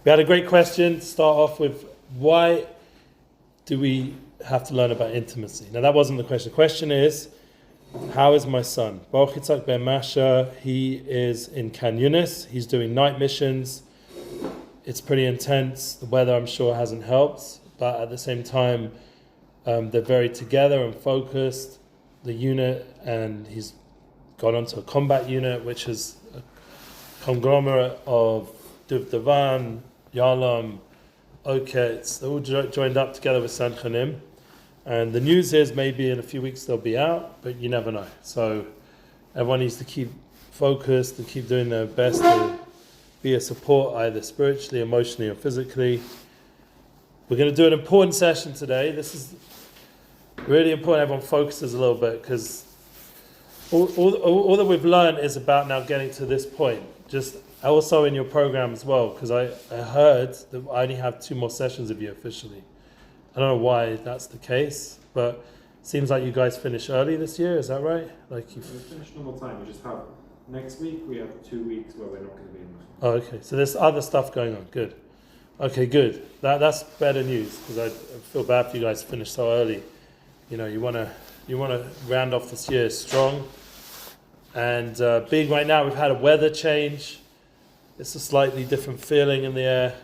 We had a great question to start off with. Why do we have to learn about intimacy? Now that wasn't the question. The question is, how is my son? Baruch Yitzhak ben Masha, he is in Can Yunis. He's doing night missions. It's pretty intense. The weather, I'm sure, hasn't helped. But at the same time, they're very together and focused. The unit, and he's gone onto a combat unit, which is a conglomerate of Duvdavan, Yalam, Oketz. They're all joined up together with Sanchanim. And the news is maybe in a few weeks they'll be out, but you never know. So everyone needs to keep focused and keep doing their best to be a support, either spiritually, emotionally, or physically. We're going to do an important session today. This is really important everyone focuses a little bit, because all that we've learned is about now getting to this point. Just also in your program as well, because I heard that I only have 2 more sessions of you officially. I don't know why that's the case, but it seems like you guys finish early this year. Is that right? Like we finish normal time. We just have next week. We have 2 weeks where we're not going to be in. Oh, okay. So there's other stuff going on. Good. Okay, good. That's better news, because I feel bad for you guys to finish so early. You know, you want to round off this year strong. And being right now, we've had a weather change. It's a slightly different feeling in the air.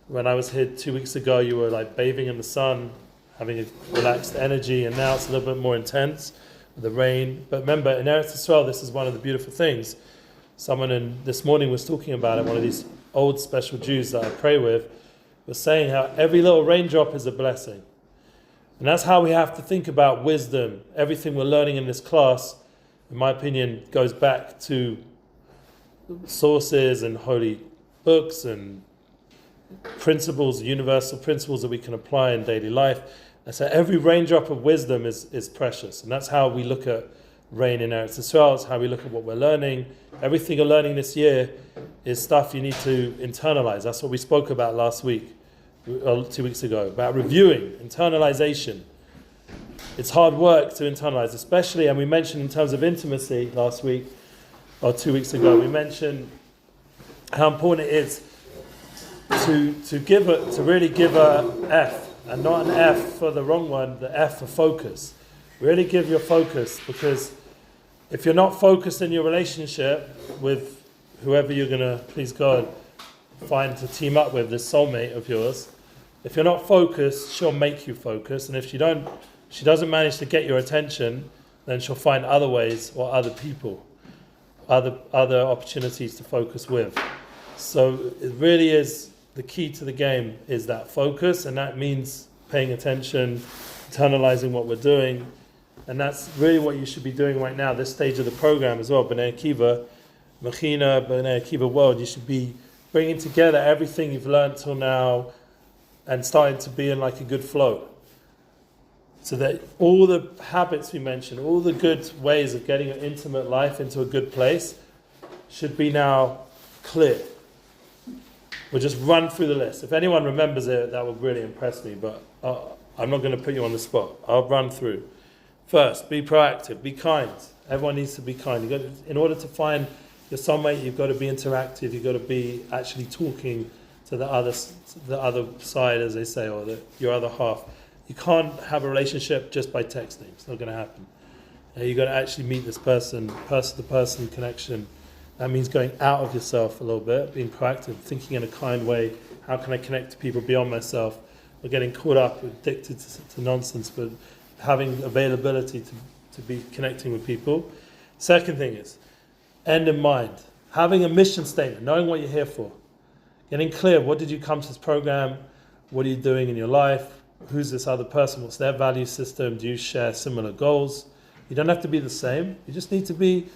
When I was here 2 weeks ago, you were like bathing in the sun, having a relaxed energy, and now it's a little bit more intense with the rain. But remember, in Eretz Yisrael, this is one of the beautiful things. Someone this morning was talking about it, one of these old special Jews that I pray with, was saying how every little raindrop is a blessing. And that's how we have to think about wisdom. Everything we're learning in this class, in my opinion, goes back to sources and holy books and principles, universal principles that we can apply in daily life. And so every raindrop of wisdom is precious. And that's how we look at rain in Eretz Yisrael. It's how we look at what we're learning. Everything you're learning this year is stuff you need to internalize. That's what we spoke about last week, 2 weeks ago, about reviewing, internalization. It's hard work to internalize, especially, and we mentioned in terms of intimacy last week, or 2 weeks ago, we mentioned how important it is to really give a F, and not an F for the wrong one, the F for focus. Really give your focus, because if you're not focused in your relationship with whoever you're going to, please God, find to team up with, this soulmate of yours, if you're not focused, she'll make you focus, and if she doesn't manage to get your attention, then she'll find other ways or other people, other opportunities to focus with. So it really is, the key to the game is that focus, and that means paying attention, internalizing what we're doing, and that's really what you should be doing right now, this stage of the program as well. Bnei Akiva, Mechina, Bnei Akiva World, you should be bringing together everything you've learned till now and starting to be in like a good flow. So that all the habits we mentioned, all the good ways of getting your intimate life into a good place should be now clear. We'll just run through the list. If anyone remembers it, that would really impress me, but I'm not going to put you on the spot. I'll run through. First, be proactive, be kind. Everyone needs to be kind. In order to find your soulmate, you've got to be interactive, you've got to be actually talking to the other side, as they say, or your other half. You can't have a relationship just by texting. It's not going to happen. You've got to actually meet this person to person connection. That means going out of yourself a little bit, being proactive, thinking in a kind way. How can I connect to people beyond myself? We're getting caught up, addicted to nonsense, but having availability to be connecting with people. Second thing is, end in mind. Having a mission statement, knowing what you're here for. Getting clear, what did you come to this program? What are you doing in your life? Who's this other person? What's their value system? Do you share similar goals? You don't have to be the same. You just need to be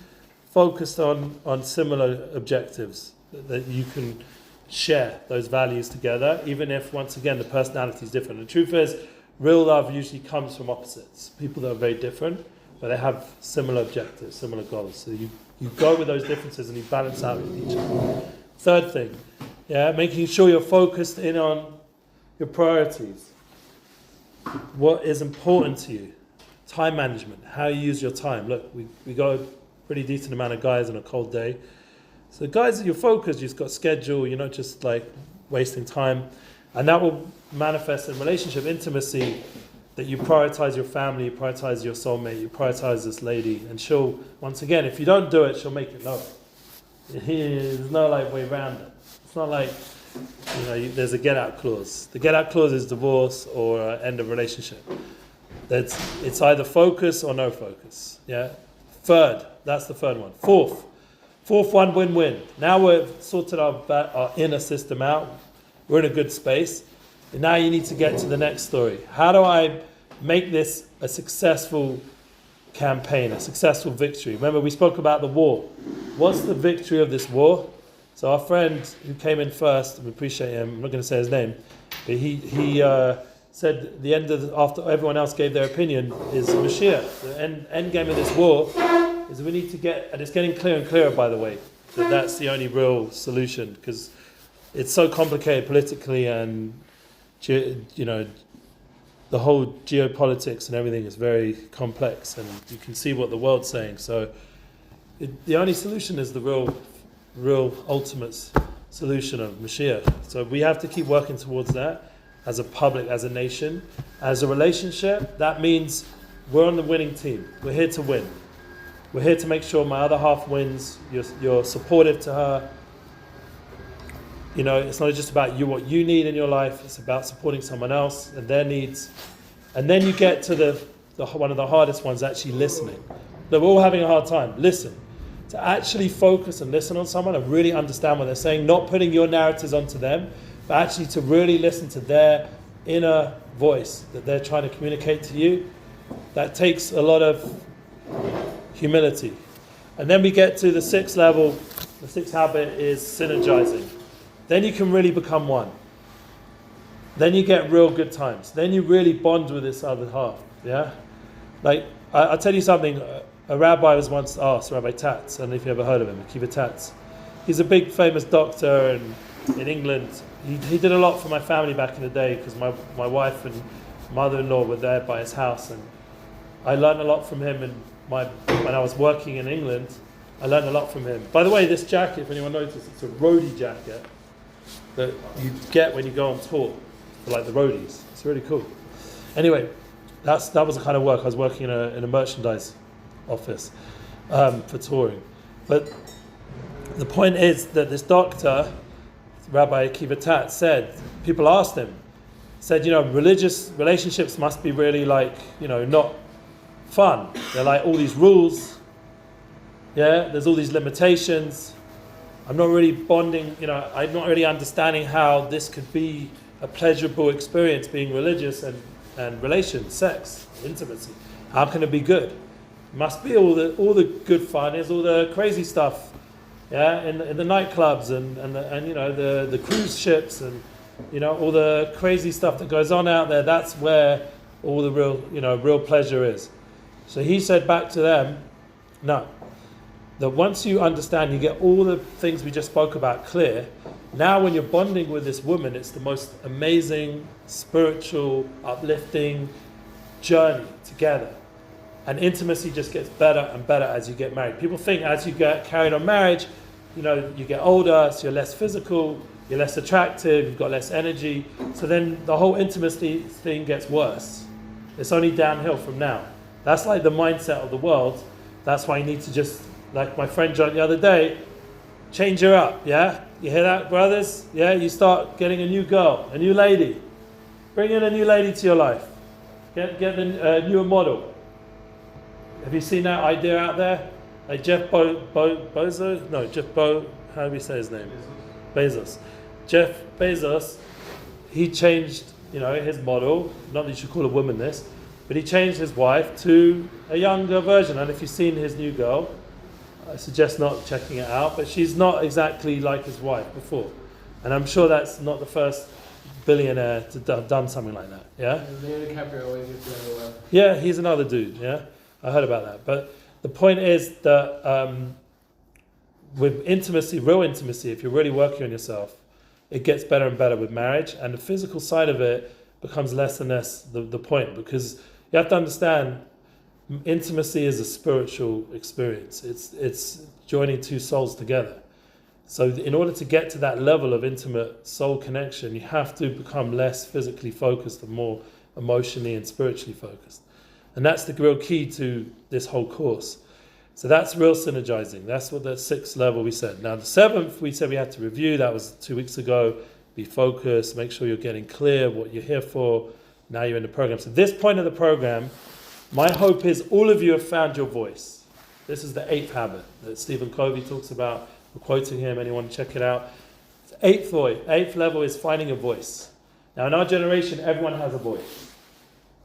focused on similar objectives that you can share those values together, even if, once again, the personality is different. The truth is, real love usually comes from opposites, people that are very different, but they have similar objectives, similar goals. So you go with those differences and you balance out with each other. Third thing, making sure you're focused in on your priorities. What is important to you? Time management, how you use your time. Look, we got a pretty decent amount of guys on a cold day. So guys, you're focused, you've got schedule, you're not just like wasting time. And that will manifest in relationship intimacy, that you prioritize your family, you prioritize your soulmate, you prioritize this lady, and she'll, once again, if you don't do it, she'll make it known. There's no like way around it. It's not like, there's a get-out clause. The get-out clause is divorce or end of relationship. It's either focus or no focus. Yeah. Third, that's the third one. Fourth one, win-win. Now we've sorted our inner system out. We're in a good space. And now you need to get to the next story. How do I make this a successful campaign, a successful victory? Remember, we spoke about the war. What's the victory of this war? So our friend who came in first, we appreciate him, I'm not going to say his name, but he said the end of after everyone else gave their opinion is Mashiach. The end game of this war is we need to get, and it's getting clearer and clearer, by the way, that that's the only real solution, because it's so complicated politically, and the whole geopolitics and everything is very complex, and you can see what the world's saying. So the only solution is the real ultimate solution of Mashiach. So we have to keep working towards that as a public, as a nation, as a relationship. That means we're on the winning team. We're here to win. We're here to make sure my other half wins. You're supportive to her. It's not just about what you need in your life. It's about supporting someone else and their needs. And then you get to the one of the hardest ones, actually listening. We're all having a hard time. Listen. To actually focus and listen on someone and really understand what they're saying, not putting your narratives onto them, but actually to really listen to their inner voice that they're trying to communicate to you. That takes a lot of humility. And then we get to the sixth level. The sixth habit is synergizing. Then you can really become one. Then you get real good times. Then you really bond with this other half. Yeah? Like, I'll tell you something. A rabbi was once asked, Rabbi Tatz, I don't know if you ever heard of him, Akiva Tatz. He's a big famous doctor in England. He did a lot for my family back in the day, because my wife and mother-in-law were there by his house, and I learned a lot from him. And when I was working in England, I learned a lot from him. By the way, this jacket, if anyone noticed, it's a roadie jacket that you get when you go on tour for like the roadies. It's really cool. Anyway, that was the kind of work. I was working in a merchandise office for touring. But the point is that this doctor, Rabbi Akiva Tatz, people asked him, religious relationships must be really not fun. They're like all these rules. Yeah, there's all these limitations. I'm not really bonding, I'm not really understanding how this could be a pleasurable experience, being religious and relations, sex, intimacy. How can it be good? Must be all the good fun is all the crazy stuff, yeah, in the nightclubs and the cruise ships and all the crazy stuff that goes on out there. That's where all the real pleasure is. So he said back to them, no, that once you understand, you get all the things we just spoke about clear. Now when you're bonding with this woman, it's the most amazing, spiritual, uplifting journey together. And intimacy just gets better and better as you get married. People think as you get carried on marriage, you get older, so you're less physical, you're less attractive, you've got less energy. So then the whole intimacy thing gets worse. It's only downhill from now. That's like the mindset of the world. That's why you need to just, like my friend John the other day, change her up, yeah? You hear that, brothers? Yeah, you start getting a new girl, a new lady. Bring in a new lady to your life. Get a newer model. Have you seen that idea out there? Like Jeff Bezos? No, how do we say his name? Bezos. Jeff Bezos, he changed, his model. Not that you should call a woman this, but he changed his wife to a younger version. And if you've seen his new girl, I suggest not checking it out, but she's not exactly like his wife before. And I'm sure that's not the first billionaire to have done something like that, yeah? Yeah, he's another dude, yeah? I heard about that. But the point is that with intimacy, real intimacy, if you're really working on yourself, it gets better and better with marriage, and the physical side of it becomes less and less the point, because you have to understand intimacy is a spiritual experience. It's joining two souls together. So in order to get to that level of intimate soul connection, you have to become less physically focused and more emotionally and spiritually focused. And that's the real key to this whole course. So that's real synergizing. That's what the 6th level we said. Now the 7th, we said we had to review. That was 2 weeks ago. Be focused, make sure you're getting clear what you're here for. Now you're in the program. So this point of the program, my hope is all of you have found your voice. This is the 8th habit that Stephen Covey talks about. We're quoting him, anyone check it out. 8th level is finding a voice. Now in our generation, everyone has a voice.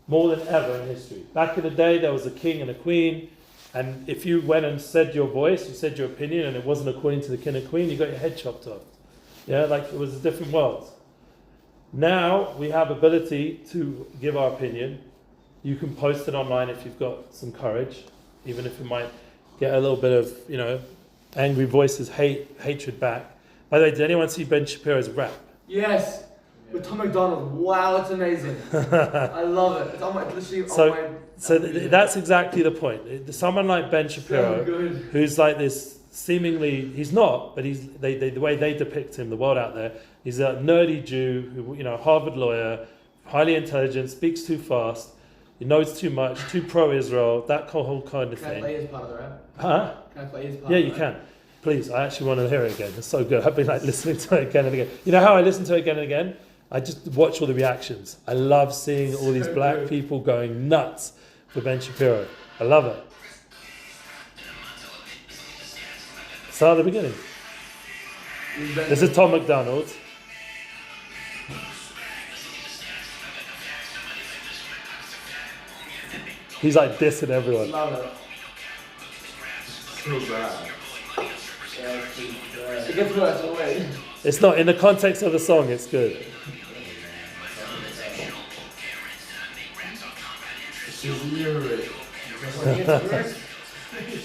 More than ever in history. Back in the day, there was a king and a queen, and if you went and said your voice, you said your opinion, and it wasn't according to the king and queen, you got your head chopped off. Yeah, like it was a different world. Now we have ability to give our opinion. You can post it online if you've got some courage, even if you might get a little bit of, angry voices, hatred back. By the way, did anyone see Ben Shapiro's rap? Yes, with Tom MacDonald. Wow, it's amazing. I love it. It's on my, literally on my... That's exactly the point. Someone like Ben Shapiro, who's like this seemingly, he's not, but the way they depict him, the world out there, he's a nerdy Jew, who, Harvard lawyer, highly intelligent, speaks too fast, he knows too much, too pro-Israel, that whole kind of thing. Can I play his part of the rap? Huh? Can I play his part? Yeah, you can. Please, I actually want to hear it again. It's so good. I've been listening to it again and again. You know how I listen to it again and again? I just watch all the reactions. I love seeing all these black people going nuts for Ben Shapiro. I love it. Start at the beginning. This is Tom MacDonald. He's like dissing everyone. Love it. So bad. It gets worse, wait. It's not, in the context of the song, it's good.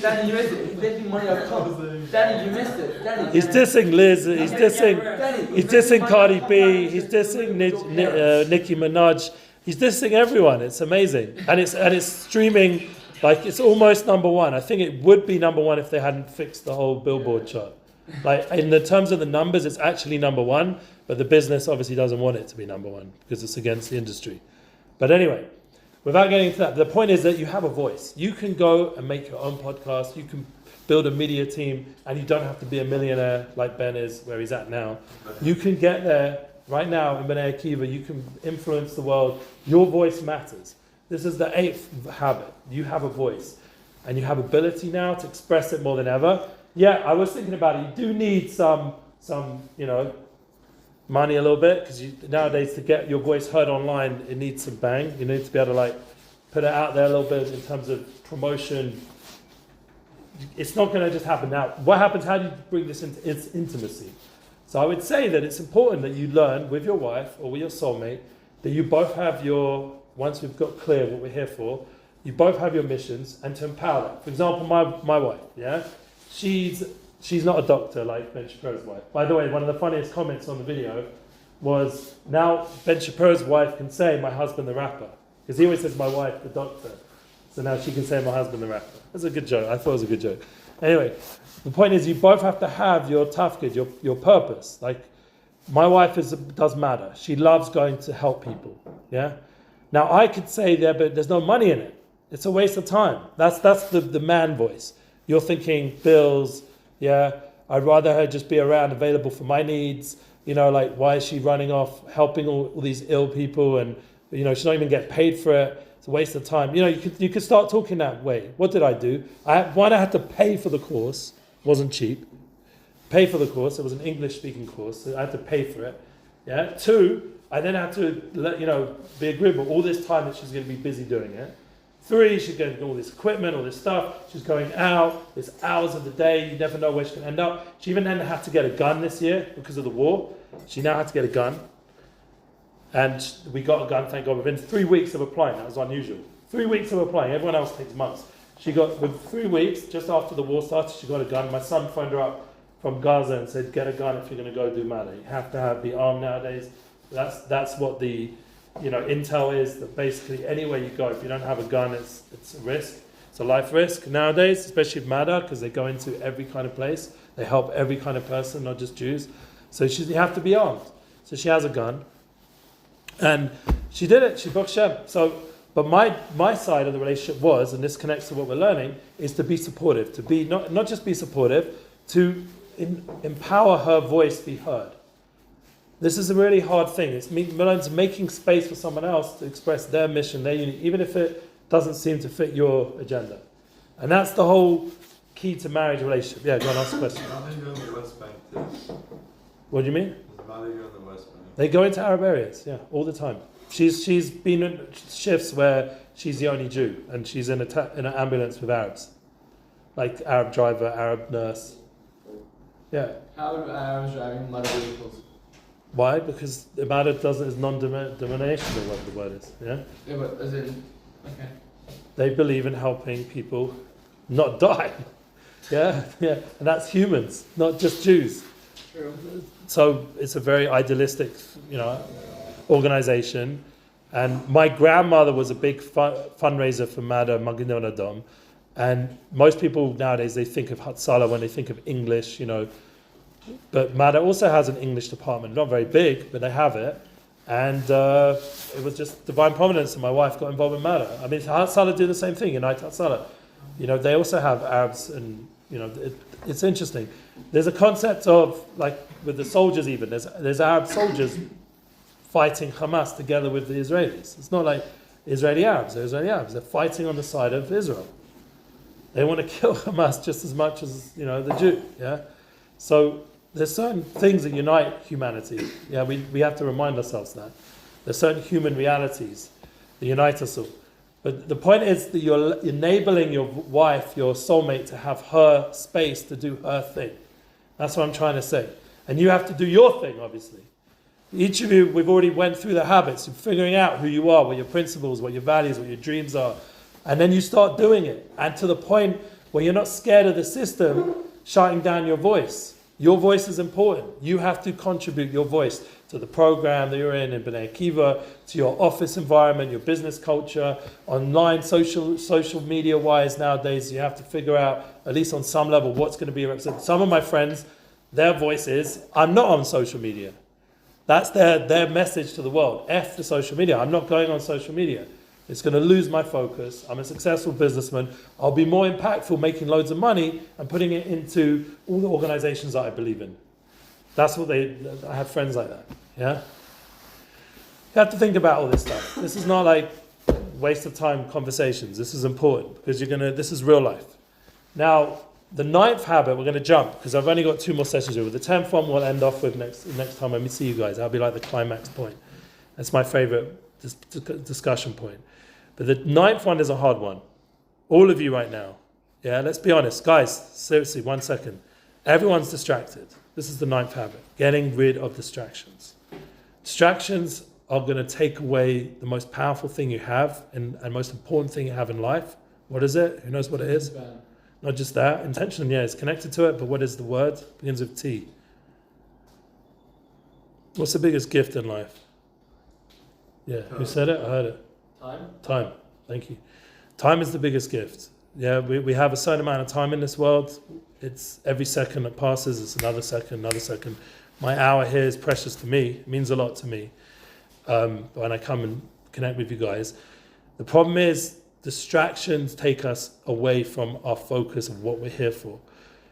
Danny, you missed it. He's taking money off Tom. Danny, you missed it. Danny. He's dissing Liz, he's dissing Cardi B, he's dissing Nicki Minaj, he's dissing everyone. It's amazing. And it's streaming, like it's almost number 1. I think it would be number 1 if they hadn't fixed the whole Billboard chart. Like in the terms of the numbers, it's actually number 1, but the business obviously doesn't want it to be number 1 because it's against the industry. But anyway, without getting into that, the point is that you have a voice. You can go and make your own podcast. You can build a media team, and you don't have to be a millionaire like Ben is, where he's at now. You can get there right now in Bnei Akiva. You can influence the world. Your voice matters. This is the 8th habit. You have a voice, and you have ability now to express it more than ever. Yeah, I was thinking about it. You do need some money a little bit, because nowadays to get your voice heard online, it needs some bang. You need to be able to put it out there a little bit in terms of promotion. It's not going to just happen now. What happens? How do you bring this into intimacy? So I would say that it's important that you learn with your wife or with your soulmate that you both have once we've got clear what we're here for, you both have your missions, and to empower that. For example, my wife, yeah? She's not a doctor like Ben Shapiro's wife. By the way, one of the funniest comments on the video was, now Ben Shapiro's wife can say, my husband the rapper. Because he always says, my wife the doctor. So now she can say, my husband the rapper. That's a good joke. I thought it was a good joke. Anyway, the point is you both have to have your tafkid, your purpose. Like, my wife does matter. She loves going to help people. Yeah? Now I could say there, but there's no money in it. It's a waste of time. That's the man voice. You're thinking bills, yeah, I'd rather her just be around, available for my needs. Why is she running off, helping all these ill people, and she's not even getting paid for it. It's a waste of time. You could start talking that way. What did I do? I had to pay for the course. It wasn't cheap. Pay for the course. It was an English speaking course, so I had to pay for it. Yeah. 2, I then had to be agreeable all this time that she's going to be busy doing it. 3, she's getting all this equipment, all this stuff. She's going out. There's hours of the day. You never know where she's going to end up. She even then had to get a gun this year because of the war. She now had to get a gun. And we got a gun, thank God, within 3 weeks of applying. That was unusual. 3 weeks of applying. Everyone else takes months. She got, with 3 weeks, just after the war started, she got a gun. My son phoned her up from Gaza and said, get a gun if you're going to go do matter. You have to be armed nowadays. That's what the intel is, that basically anywhere you go, if you don't have a gun, it's a risk. It's a life risk nowadays, especially with MADA, because they go into every kind of place. They help every kind of person, not just Jews. So you have to be armed. So she has a gun. And she did it. She booked Shem. But my side of the relationship was, and this connects to what we're learning, is to be supportive. To be not just be supportive, to empower her voice be heard. This is a really hard thing. It's making space for someone else to express their mission, their unity, even if it doesn't seem to fit your agenda. And that's the whole key to marriage relationship. Yeah, go on, ask a question. How do you go on the West Bank too? What do you mean? Does Mali go on the West Bank? They go into Arab areas, yeah, all the time. She's been in shifts where she's the only Jew, and she's in an ambulance with Arabs, like Arab driver, Arab nurse. Yeah. How are Arabs driving motor vehicles? Why? Because the matter is non-denominational, whatever the word is. Yeah. Yeah, but as in, okay. They believe in helping people not die. Yeah, and that's humans, not just Jews. True. So it's a very idealistic, organization. And my grandmother was a big fundraiser for Madha MacDonald. And most people nowadays, they think of Hatzalah when they think of English, But Madha also has an English department, not very big, but they have it. And it was just divine providence, and my wife got involved in Madha. I mean, Hatzalah do the same thing, United Hatzalah. They also have Arabs, and it's interesting. There's a concept of, like with the soldiers even, there's Arab soldiers fighting Hamas together with the Israelis. It's not like Israeli Arabs, they're fighting on the side of Israel. They want to kill Hamas just as much as, the Jew, yeah? So there's certain things that unite humanity. Yeah, we have to remind ourselves that. There's certain human realities that unite us all. But the point is that you're enabling your wife, your soulmate, to have her space to do her thing. That's what I'm trying to say. And you have to do your thing, obviously. Each of you, we've already went through the habits. You're figuring out who you are, what your principles, what your values, what your dreams are. And then you start doing it. And to the point where you're not scared of the system shutting down your voice. Your voice is important. You have to contribute your voice to the program that you're in Bnei Akiva, to your office environment, your business culture, online, social media-wise nowadays. You have to figure out, at least on some level, what's going to be represented. Some of my friends, their voice is, I'm not on social media. That's their message to the world. F the social media. I'm not going on social media. It's going to lose my focus. I'm a successful businessman. I'll be more impactful making loads of money and putting it into all the organizations that I believe in. That's what I have friends like that. Yeah? You have to think about all this stuff. This is not like waste of time conversations. This is important because this is real life. Now, the 9th habit, we're going to jump because I've only got 2 more sessions here. The 10th one we'll end off with next time when we see you guys. That'll be like the climax point. That's my favorite discussion point. But the 9th one is a hard one. All of you right now. Yeah, let's be honest. Guys, seriously, 1 second. Everyone's distracted. This is the 9th habit. Getting rid of distractions. Distractions are going to take away the most powerful thing you have and most important thing you have in life. What is it? Who knows what it is? Not just that. Intention, yeah, is connected to it, but what is the word? It begins with T. What's the biggest gift in life? Yeah, who said it? I heard it. Time. Thank you. Time is the biggest gift. Yeah, we have a certain amount of time in this world. It's every second that passes, it's another second. My hour here is precious to me. It means a lot to me when I come and connect with you guys. The problem is distractions take us away from our focus of what we're here for.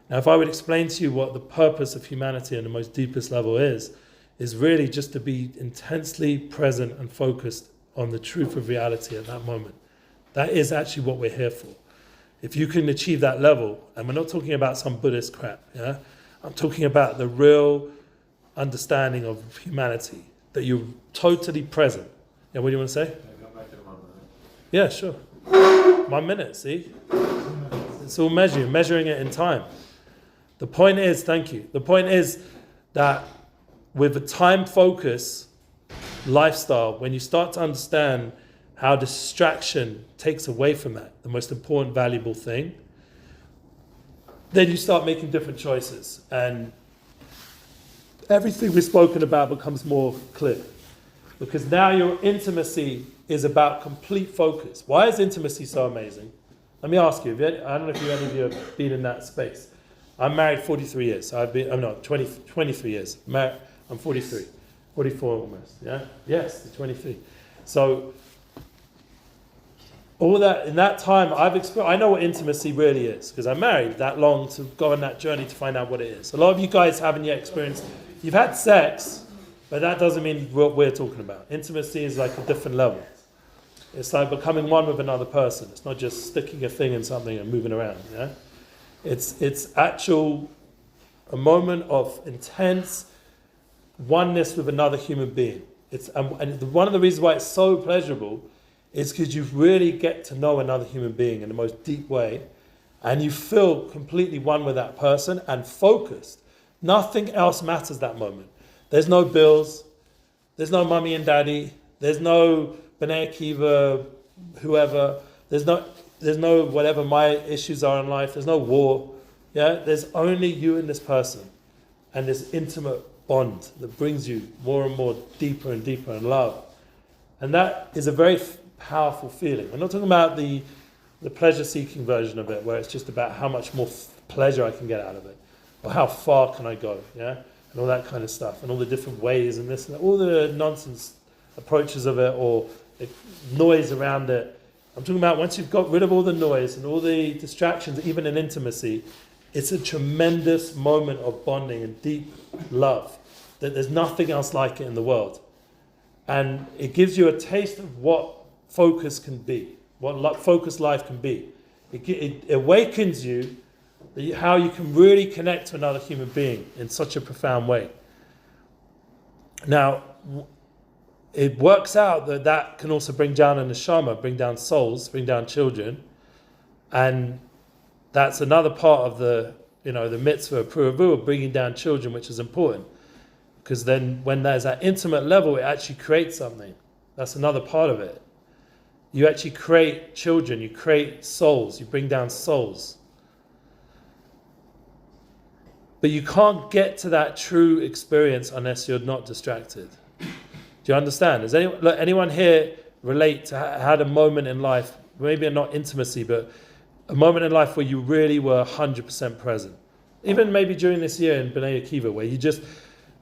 Now, if I would explain to you what the purpose of humanity on the most deepest level is really just to be intensely present and focused on the truth of reality at that moment. That is actually what we're here for. If you can achieve that level, and we're not talking about some Buddhist crap, yeah? I'm talking about the real understanding of humanity, that you're totally present. Yeah, what do you want to say? Yeah, sure. 1 minute, see? It's all measuring it in time. The point is, thank you, the point is that with a time focus lifestyle, when you start to understand how distraction takes away from that, the most important, valuable thing, then you start making different choices. And everything we've spoken about becomes more clear. Because now your intimacy is about complete focus. Why is intimacy so amazing? Let me ask you, I don't know if any of you have been in that space. I'm married 43 years. So I'm not 23 years. I'm 43, 44 almost. Yeah. Yes, 23. So all that in that time I've experienced. I know what intimacy really is because I'm married that long to go on that journey to find out what it is. A lot of you guys haven't yet experienced. You've had sex, but that doesn't mean what we're talking about. Intimacy is like a different level. It's like becoming one with another person. It's not just sticking a thing in something and moving around. Yeah, it's actual a moment of intense oneness with another human being. It's and one of the reasons why it's so pleasurable is because you really get to know another human being in the most deep way, and you feel completely one with that person and focused. Nothing else matters that moment. There's no bills. There's no mummy and daddy. There's no Bnei Akiva, whoever. There's no whatever my issues are in life. There's no war. Yeah, there's only you and this person, and this intimate bond that brings you more and more deeper and deeper in love, and that is a very powerful feeling. I'm not talking about the pleasure-seeking version of it, where it's just about how much more pleasure I can get out of it, or how far can I go, yeah, and all that kind of stuff, and all the different ways and this and that, all the nonsense approaches of it, or the noise around it. I'm talking about once you've got rid of all the noise and all the distractions, even in intimacy, it's a tremendous moment of bonding and deep love that there's nothing else like it in the world. And it gives you a taste of what focus can be, what focused life can be. It awakens you how you can really connect to another human being in such a profound way. Now, it works out that can also bring down an neshama, bring down souls, bring down children, and that's another part of the mitzvah of Puravu, bringing down children, which is important, because then when there's that intimate level, it actually creates something. That's another part of it. You actually create children, you create souls, you bring down souls. But you can't get to that true experience unless you're not distracted. Do you understand? Does anyone here relate to had a moment in life, maybe not intimacy, but a moment in life where you really were 100% present? Even maybe during this year in Bnei Akiva, where you just,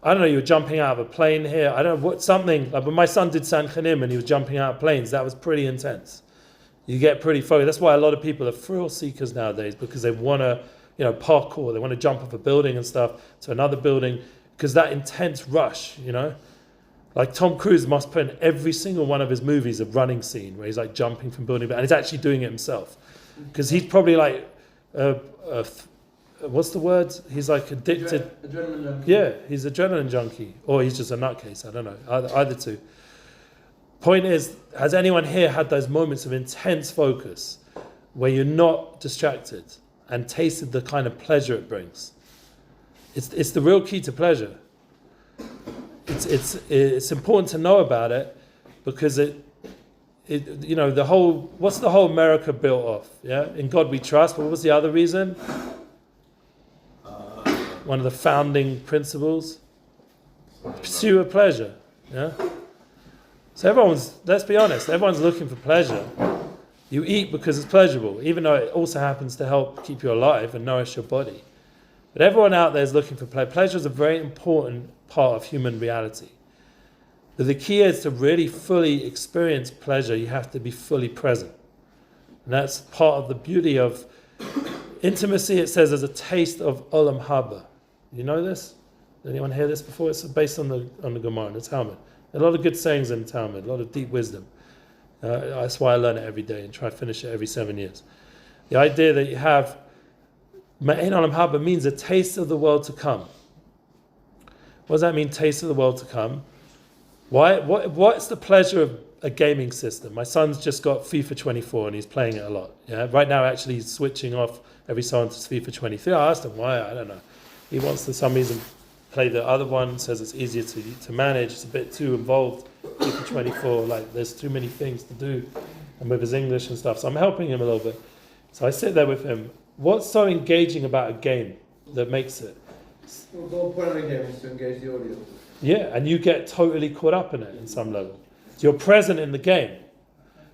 I don't know, you were jumping out of a plane here. I don't know, what something, like when my son did San Chanim and he was jumping out of planes, that was pretty intense. You get pretty focused. That's why a lot of people are thrill seekers nowadays, because they want to, parkour, they want to jump off a building and stuff to another building, because that intense rush, Like Tom Cruise must put in every single one of his movies a running scene where he's like jumping from building, and he's actually doing it himself. Because he's probably like, what's the word? He's like addicted. Adrenaline junkie. Yeah, he's adrenaline junkie. Or he's just a nutcase, I don't know. Either two. Point is, has anyone here had those moments of intense focus where you're not distracted and tasted the kind of pleasure it brings? It's the real key to pleasure. It's important to know about it, because what's the whole America built off? Yeah, in God we trust. But what was the other reason? One of the founding principles: pursuit of pleasure. Yeah. So let's be honest, everyone's looking for pleasure. You eat because it's pleasurable, even though it also happens to help keep you alive and nourish your body. But everyone out there is looking for pleasure. Pleasure is a very important part of human reality. But the key is to really fully experience pleasure, you have to be fully present. And that's part of the beauty of intimacy. It says there's a taste of olam haba. You know this? Did anyone hear this before? It's based on the Gemara, the Talmud. A lot of good sayings in the Talmud, a lot of deep wisdom. That's why I learn it every day and try to finish it every 7 years. The idea that you have Ma'in olam haba means a taste of the world to come. What does that mean, taste of the world to come? What's the pleasure of a gaming system? My son's just got FIFA 24 and he's playing it a lot. Yeah, right now actually he's switching off every so often to FIFA 23. I asked him why, I don't know. He wants to, for some reason, play the other one, says it's easier to manage, it's a bit too involved, FIFA 24, like there's too many things to do, and with his English and stuff, so I'm helping him a little bit. So I sit there with him. What's so engaging about a game that makes it? Well, the whole point of the game is to engage the audience. Yeah, and you get totally caught up in it in some level. So you're present in the game.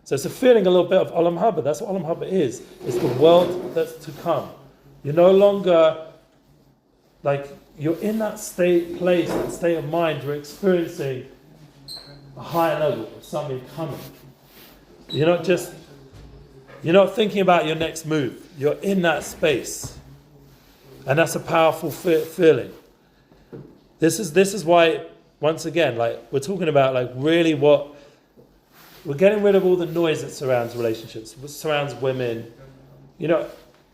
So it's a feeling a little bit of olam haba. That's what olam haba is. It's the world that's to come. You're no longer like you're in that place, that state of mind, you're experiencing a higher level of something coming. You're not thinking about your next move. You're in that space. And that's a powerful feeling. This is why, once again, like we're talking about like really what we're getting rid of all the noise that surrounds relationships, what surrounds women.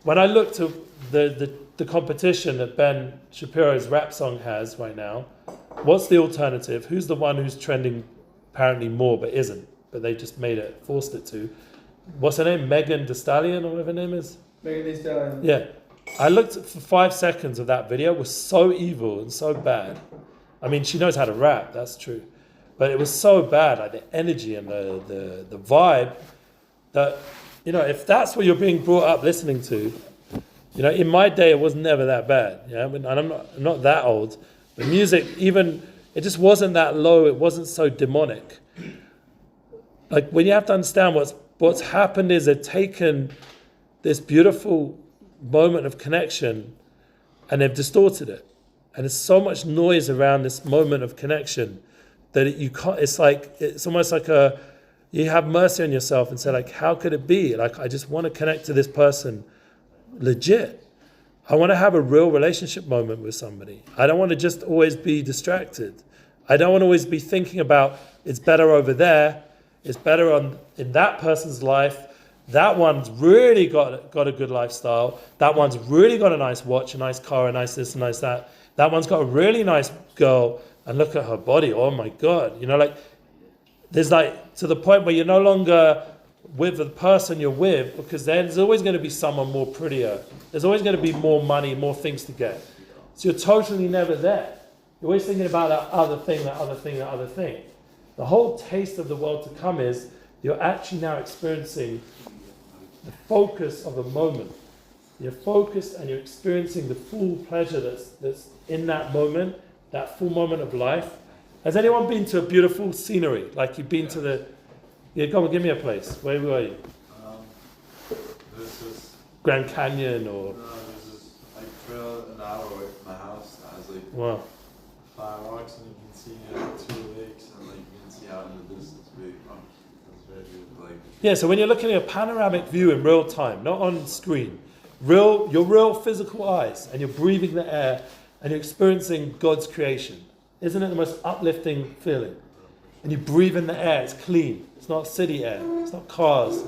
When I look to the competition that Ben Shapiro's rap song has right now, what's the alternative? Who's the one who's trending apparently more but isn't? But they just forced it to. What's her name? Megan Thee Stallion or whatever her name is? Megan Thee Stallion. Yeah. I looked for 5 seconds of that video. It was so evil and so bad. I mean, she knows how to rap, that's true. But it was so bad, like the energy and the vibe, that, if that's what you're being brought up listening to, in my day it was never that bad. Yeah, and I'm not that old. The music, even, it just wasn't that low, it wasn't so demonic. Like, when you have to understand what's happened is they've taken this beautiful moment of connection and they've distorted it. And there's so much noise around this moment of connection that you can't, it's almost like you have mercy on yourself and say, like, how could it be? Like, I just want to connect to this person legit. I want to have a real relationship moment with somebody. I don't want to just always be distracted. I don't want to always be thinking about it's better over there, it's better in that person's life. That one's really got a good lifestyle. That one's really got a nice watch, a nice car, a nice this, a nice that. That one's got a really nice girl, and look at her body. Oh my God. There's to the point where you're no longer with the person you're with, because there's always going to be someone more prettier. There's always going to be more money, more things to get. So you're totally never there. You're always thinking about that other thing, that other thing, that other thing. The whole taste of the world to come is you're actually now experiencing the focus of a moment. You're focused and you're experiencing the full pleasure that's in that moment, that full moment of life. Has anyone been to a beautiful scenery? Like you've been to the... Yeah, come on, give me a place. Where were you? This is... Grand Canyon or... No, this is like trail an hour away from my house. That has like Wow. 5 rocks and you can see 2 lakes and like you can see out in the distance. It's very beautiful. Like, Yeah, so when you're looking at a panoramic view in real time, not on screen, your real physical eyes, and you're breathing the air and you're experiencing God's creation. Isn't it the most uplifting feeling? And you breathe in the air, it's clean. It's not city air, it's not cars,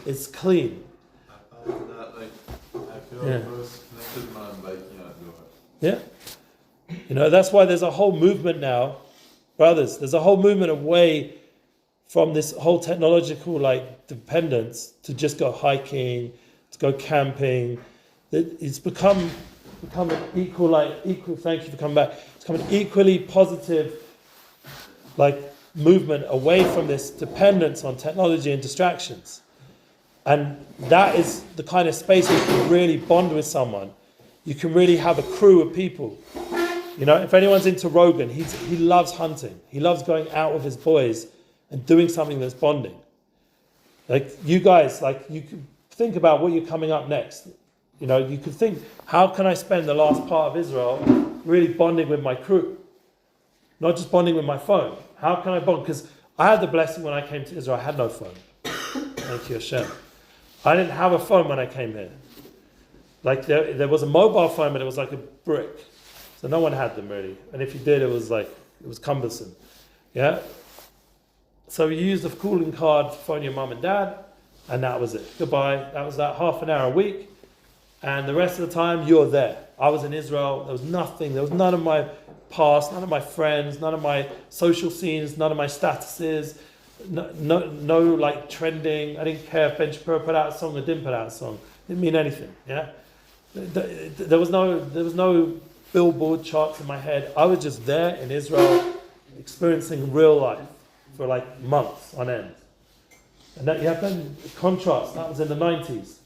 it's clean. I find that like I feel most connected when I'm biking outdoors. Yeah. That's why there's a whole movement now, brothers, there's a whole movement away from this whole technological dependence to just go hiking, to go camping. It's become an equal, thank you for coming back. It's become an equally positive movement away from this dependence on technology and distractions. And that is the kind of space where you can really bond with someone. You can really have a crew of people. If anyone's into Rogan, he loves hunting. He loves going out with his boys and doing something that's bonding. You guys, you could think about what you're coming up next. You could think, how can I spend the last part of Israel really bonding with my crew? Not just bonding with my phone. How can I bond? Because I had the blessing when I came to Israel, I had no phone. Thank you, Hashem. I didn't have a phone when I came here. There was a mobile phone, but it was like a brick. So no one had them really. And if you did, it was cumbersome. Yeah? So you used a calling card to phone your mum and dad, and that was it. Goodbye. That was that half an hour a week. And the rest of the time, you're there. I was in Israel. There was nothing. There was none of my past, none of my friends, none of my social scenes, none of my statuses, no trending. I didn't care if Ben Shapiro put out a song or didn't put out a song. It didn't mean anything. Yeah. There was no billboard charts in my head. I was just there in Israel, experiencing real life for months on end. And that you have to contrast. That was in the 90s.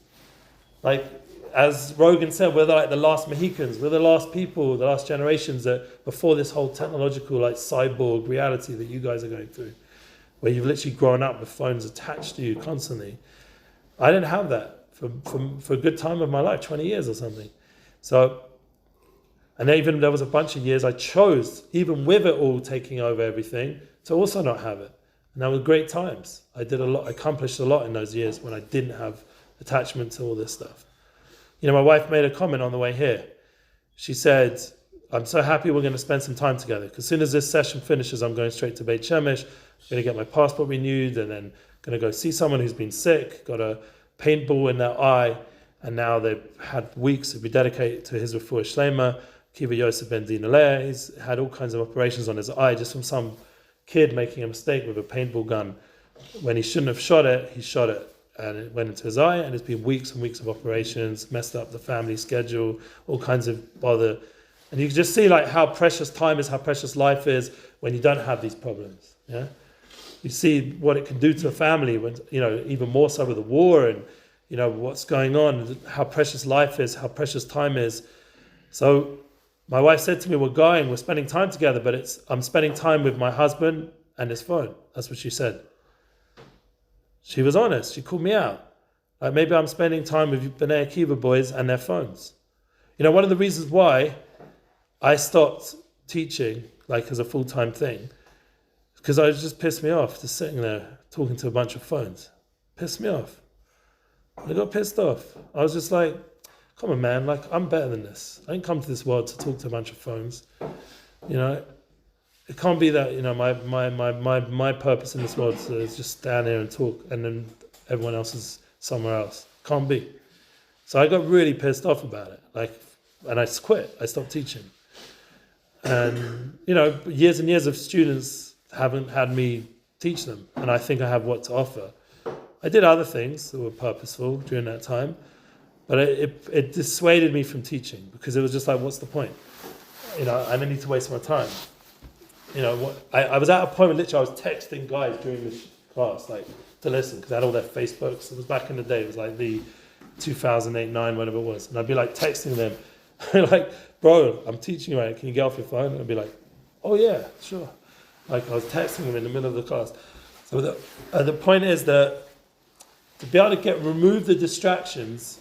As Rogan said, we're the last Mexicans. We're the last people, the last generations that before this whole technological cyborg reality that you guys are going through, where you've literally grown up with phones attached to you constantly. I didn't have that for a good time of my life, 20 years or something. So And even there was a bunch of years I chose, even with it all taking over everything, to also not have it. And that were great times. I accomplished a lot in those years when I didn't have attachment to all this stuff. My wife made a comment on the way here. She said, I'm so happy we're going to spend some time together, because as soon as this session finishes, I'm going straight to Beit Shemesh, going to get my passport renewed, and then going to go see someone who's been sick, got a paintball in their eye, and now they've had weeks to be dedicated to his refuah shlema. Akiva Yosef ben Dinaleh, he's had all kinds of operations on his eye just from some kid making a mistake with a paintball gun. When he shouldn't have shot it, he shot it, and it went into his eye, and it's been weeks and weeks of operations, messed up the family schedule, all kinds of bother. And you can just see how precious time is, how precious life is when you don't have these problems. Yeah, you see what it can do to a family when, even more so with the war and, what's going on, how precious life is, how precious time is. So my wife said to me, we're spending time together, but I'm spending time with my husband and his phone. That's what she said. She was honest. She called me out. Maybe I'm spending time with Bnei Akiva boys and their phones. One of the reasons why I stopped teaching, as a full-time thing, because it just pissed me off, just sitting there talking to a bunch of phones. Pissed me off. I got pissed off. I was just like, come on, man, I'm better than this. I didn't come to this world to talk to a bunch of phones. It can't be that, my purpose in this world is just stand here and talk, and then everyone else is somewhere else. Can't be. So I got really pissed off about it. And I quit. I stopped teaching. And, years and years of students haven't had me teach them. And I think I have what to offer. I did other things that were purposeful during that time. But it dissuaded me from teaching, because it was just what's the point? I don't need to waste my time. I was at a point where literally I was texting guys during this class, to listen, because I had all their Facebooks. It was back in the day. It was the 2008, 9, whatever it was. And I'd be texting them, bro, I'm teaching you right. Can you get off your phone? And I'd be like, oh yeah, sure. I was texting them in the middle of the class. So the point is that to be able to remove the distractions,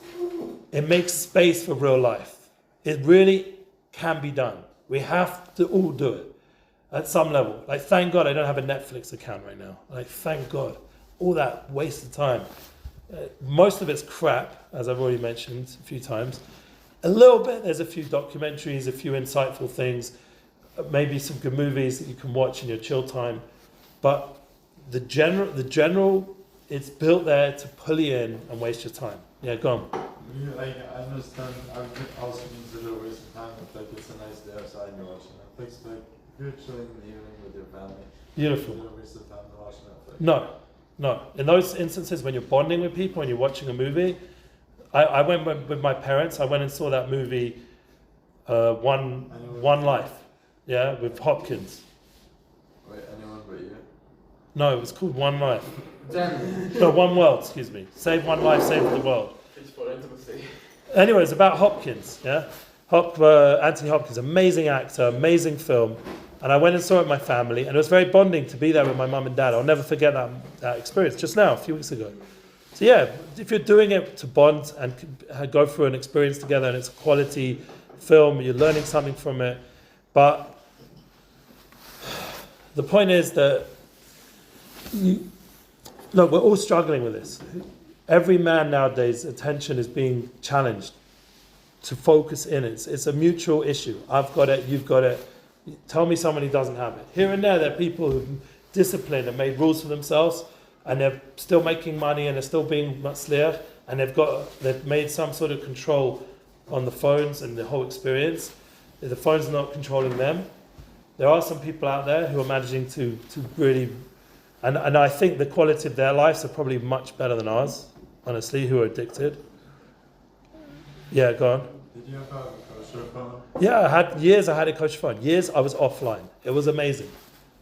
it makes space for real life. It really can be done. We have to all do it at some level. Thank God I don't have a Netflix account right now. Thank God. All that waste of time. Most of it's crap, as I've already mentioned a few times. A little bit, there's a few documentaries, a few insightful things, maybe some good movies that you can watch in your chill time. But the general, it's built there to pull you in and waste your time. Yeah, go on. I understand. I also consider a waste of time if it's a nice day outside and you're watching Netflix. If you're chilling in the evening with your family, beautiful. It's a waste of time to watch Netflix. No. In those instances when you're bonding with people and you're watching a movie, I went with my parents. I went and saw that movie, One Life, with Hopkins. Wait, anyone but you? No, it was called One Life. Then, No, One World, excuse me. Save One Life, save the world. It's for intimacy. Anyway, it's about Hopkins, Anthony Hopkins, amazing actor, amazing film. And I went and saw it with my family, and it was very bonding to be there with my mum and dad. I'll never forget that experience, just now, a few weeks ago. So if you're doing it to bond and go through an experience together, and it's a quality film, you're learning something from it. But the point is that, we're all struggling with this. Every man nowadays, attention is being challenged to focus in. It's a mutual issue. I've got it, you've got it. Tell me someone who doesn't have it. Here and there are people who've disciplined and made rules for themselves, and they're still making money and they're still being matzliach, and they've made some sort of control on the phones and the whole experience. The phone's not controlling them. There are some people out there who are managing to really, and I think the quality of their lives are probably much better than ours, honestly, who are addicted. Yeah, go on. Did you have a kosher phone? Yeah, I had a kosher phone. Years I was offline. It was amazing.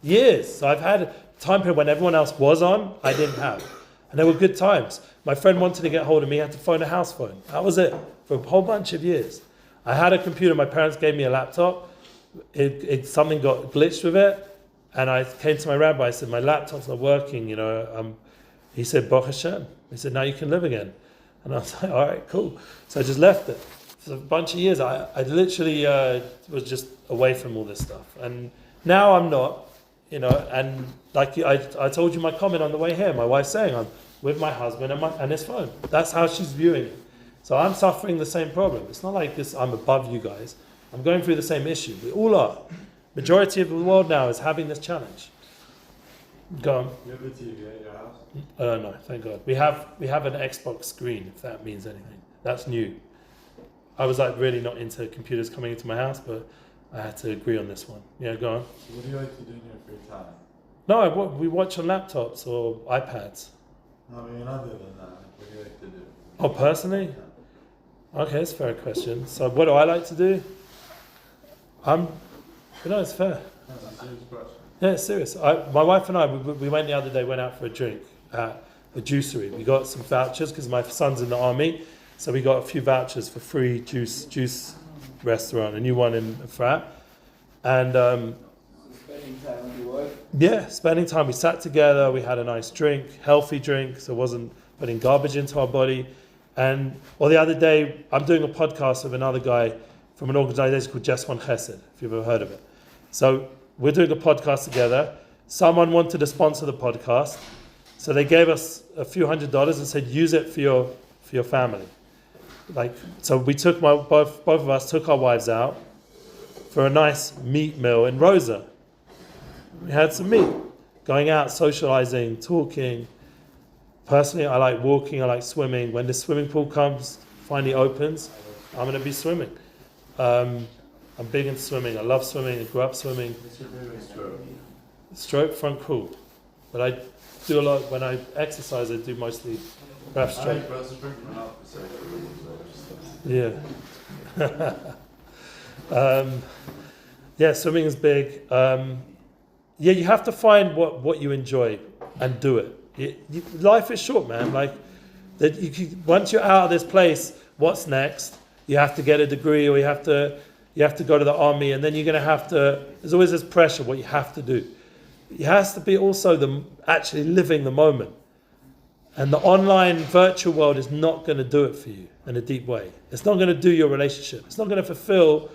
Years. So I've had a time period when everyone else was on, I didn't have. And there were good times. My friend wanted to get hold of me, had to phone a house phone. That was it, for a whole bunch of years. I had a computer, my parents gave me a laptop. Something got glitched with it. And I came to my rabbi, I said, my laptop's not working, He said, Baruch Hashem. He said, now you can live again. And I was like, all right, cool. So I just left it. for a bunch of years, I literally was just away from all this stuff. And now I'm not, and like I told you my comment on the way here, my wife's saying I'm with my husband and his phone. That's how she's viewing it. So I'm suffering the same problem. It's not like this, I'm above you guys. I'm going through the same issue. We all are. Majority of the world now is having this challenge. Go on. You have a TV at your house? No, thank God. We have an Xbox screen, if that means anything. That's new. I was like really not into computers coming into my house, but I had to agree on this one. Yeah, go on. So what do you like to do in your free time? No, we watch on laptops or iPads. No, I mean other than that, what do you like to do? Oh, personally? Okay, that's a fair question. So what do I like to do? It's fair. That's a serious question. Yeah, it's serious. My wife and I, we went the other day, went out for a drink at a juicery. We got some vouchers because my son's in the army. So we got a few vouchers for free juice restaurant, a new one in Frat. And Spending time with your wife. yeah, spending time. We sat together, we had a nice drink, healthy drink, so it wasn't putting garbage into our body. Or the other day, I'm doing a podcast with another guy from an organization called Just One Chesed, if you've ever heard of it. So we're doing a podcast together. Someone wanted to sponsor the podcast, so they gave us a few $100s and said, use it for your family. So we took both of us took our wives out for a nice meat meal in Rosa. We had some meat, going out, socializing, talking. Personally, I like walking, I like swimming. When the swimming pool finally opens, I'm going to be swimming. I'm big into swimming. I love swimming. I grew up swimming. What's your favorite stroke? Stroke, front crawl. But I do a lot, when I exercise, I do mostly breaststroke. I like breaststroke, but not for Yeah. Yeah, swimming is big. Yeah, you have to find what you enjoy and do it. Life is short, man. Like once you're out of this place, what's next? You have to get a degree, or you have to go to the army, and then you're going to have to. There's always this pressure. What you have to do. It has to be also actually living the moment. And the online virtual world is not going to do it for you in a deep way. It's not going to do your relationship. It's not going to fulfill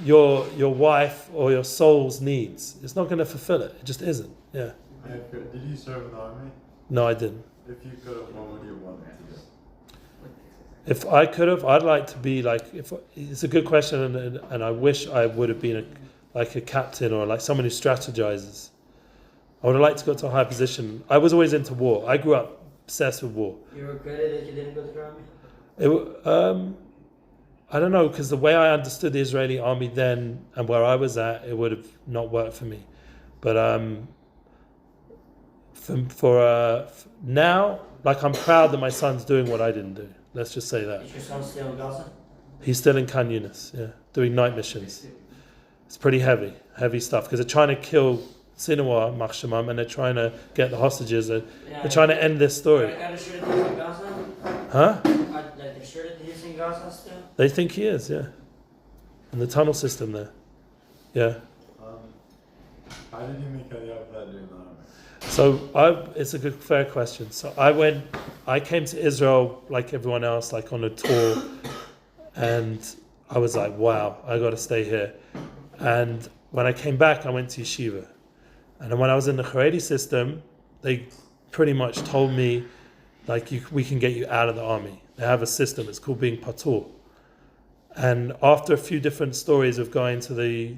your wife or your soul's needs. It's not going to fulfill it. It just isn't. Yeah. Did you serve in the army? No, I didn't. If you could have, what would you want to do? If I could have, I'd like to be it's a good question, and I wish I would have been a captain or like someone who strategizes. I would have liked to go to a high position. I was always into war. I grew up obsessed with war. You regretted that you didn't go to the army? I don't know, because the way I understood the Israeli army then and where I was at, it would have not worked for me. But for now, I'm proud that my son's doing what I didn't do. Let's just say that. Is your son still in Gaza? He's still in Khan Yunis, yeah, doing night missions. It's pretty heavy stuff, because they're trying to kill Sinawar, Machshamam, and they're trying to get the hostages. They're trying to end this story. Are they sure that he's in Gaza? Huh? Are they sure that he's in Gaza still? They think he is, yeah. In the tunnel system there. Yeah. How did you make Aliyah without doing the army? So it's a good, fair question. So I came to Israel like everyone else, like on a tour, and I was like, wow, I got to stay here. And when I came back, I went to yeshiva. And when I was in the Haredi system, they pretty much told me, we can get you out of the army. They have a system, it's called being patur. And after a few different stories of going to the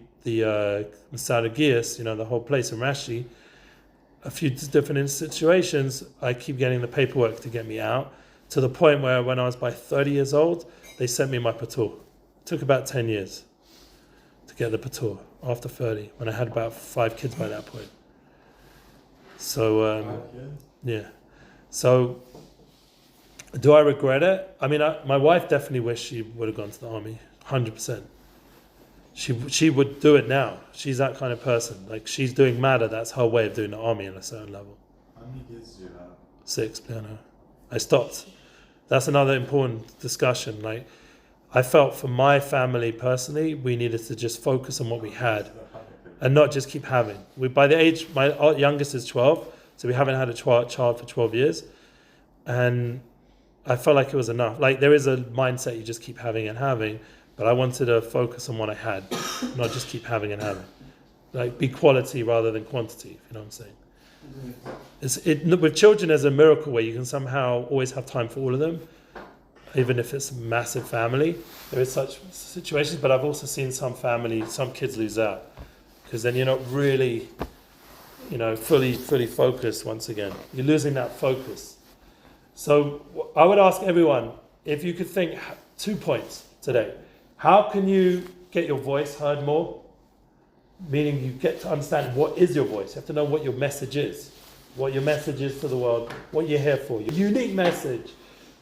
Masada, the whole place in Rashi, a few different situations, I keep getting the paperwork to get me out, to the point where when I was by 30 years old, they sent me my patur. It took about 10 years to get the patur after 30, when I had about 5 kids by that point. So, 5 kids? yeah. So, do I regret it? I mean, my wife definitely wished she would have gone to the army, 100%. She would do it now. She's that kind of person. She's doing MADA, that's her way of doing the army on a certain level. How many kids do you have? 6, piano. I stopped. That's another important discussion. I felt for my family personally, we needed to just focus on what we had and not just keep having. By the age, my youngest is 12, so we haven't had a child for 12 years. And I felt like it was enough. Like there is a mindset you just keep having and having, but I wanted to focus on what I had, not just keep having and having. Like be quality rather than quantity, if you know what I'm saying. With children, there's a miracle where you can somehow always have time for all of them, even if it's a massive family. There is such situations, but I've also seen some kids lose out, because then you're not really, fully focused once again. You're losing that focus. So I would ask everyone, if you could think 2 points today. How can you get your voice heard more? Meaning you get to understand what is your voice. You have to know what your message is. What your message is to the world. What you're here for. Your unique message.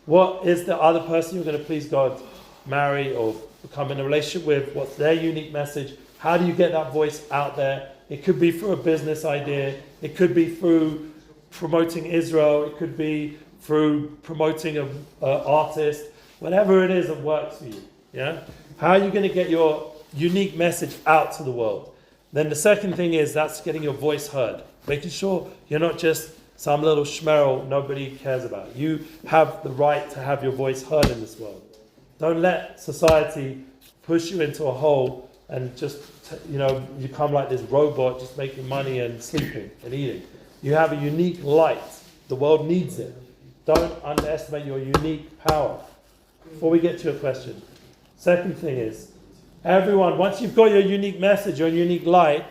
What is the other person you're going to please God, marry or become in a relationship with? What's their unique message? How do you get that voice out there? It could be through a business idea. It could be through promoting Israel. It could be through promoting an artist. Whatever it is that works for you. Yeah? How are you going to get your unique message out to the world? Then the second thing is that's getting your voice heard. Making sure you're not just some little schmerl nobody cares about. You have the right to have your voice heard in this world. Don't let society push you into a hole and just, you become like this robot just making money and sleeping and eating. You have a unique light. The world needs it. Don't underestimate your unique power. Before we get to your question, second thing is, everyone, once you've got your unique message, your unique light,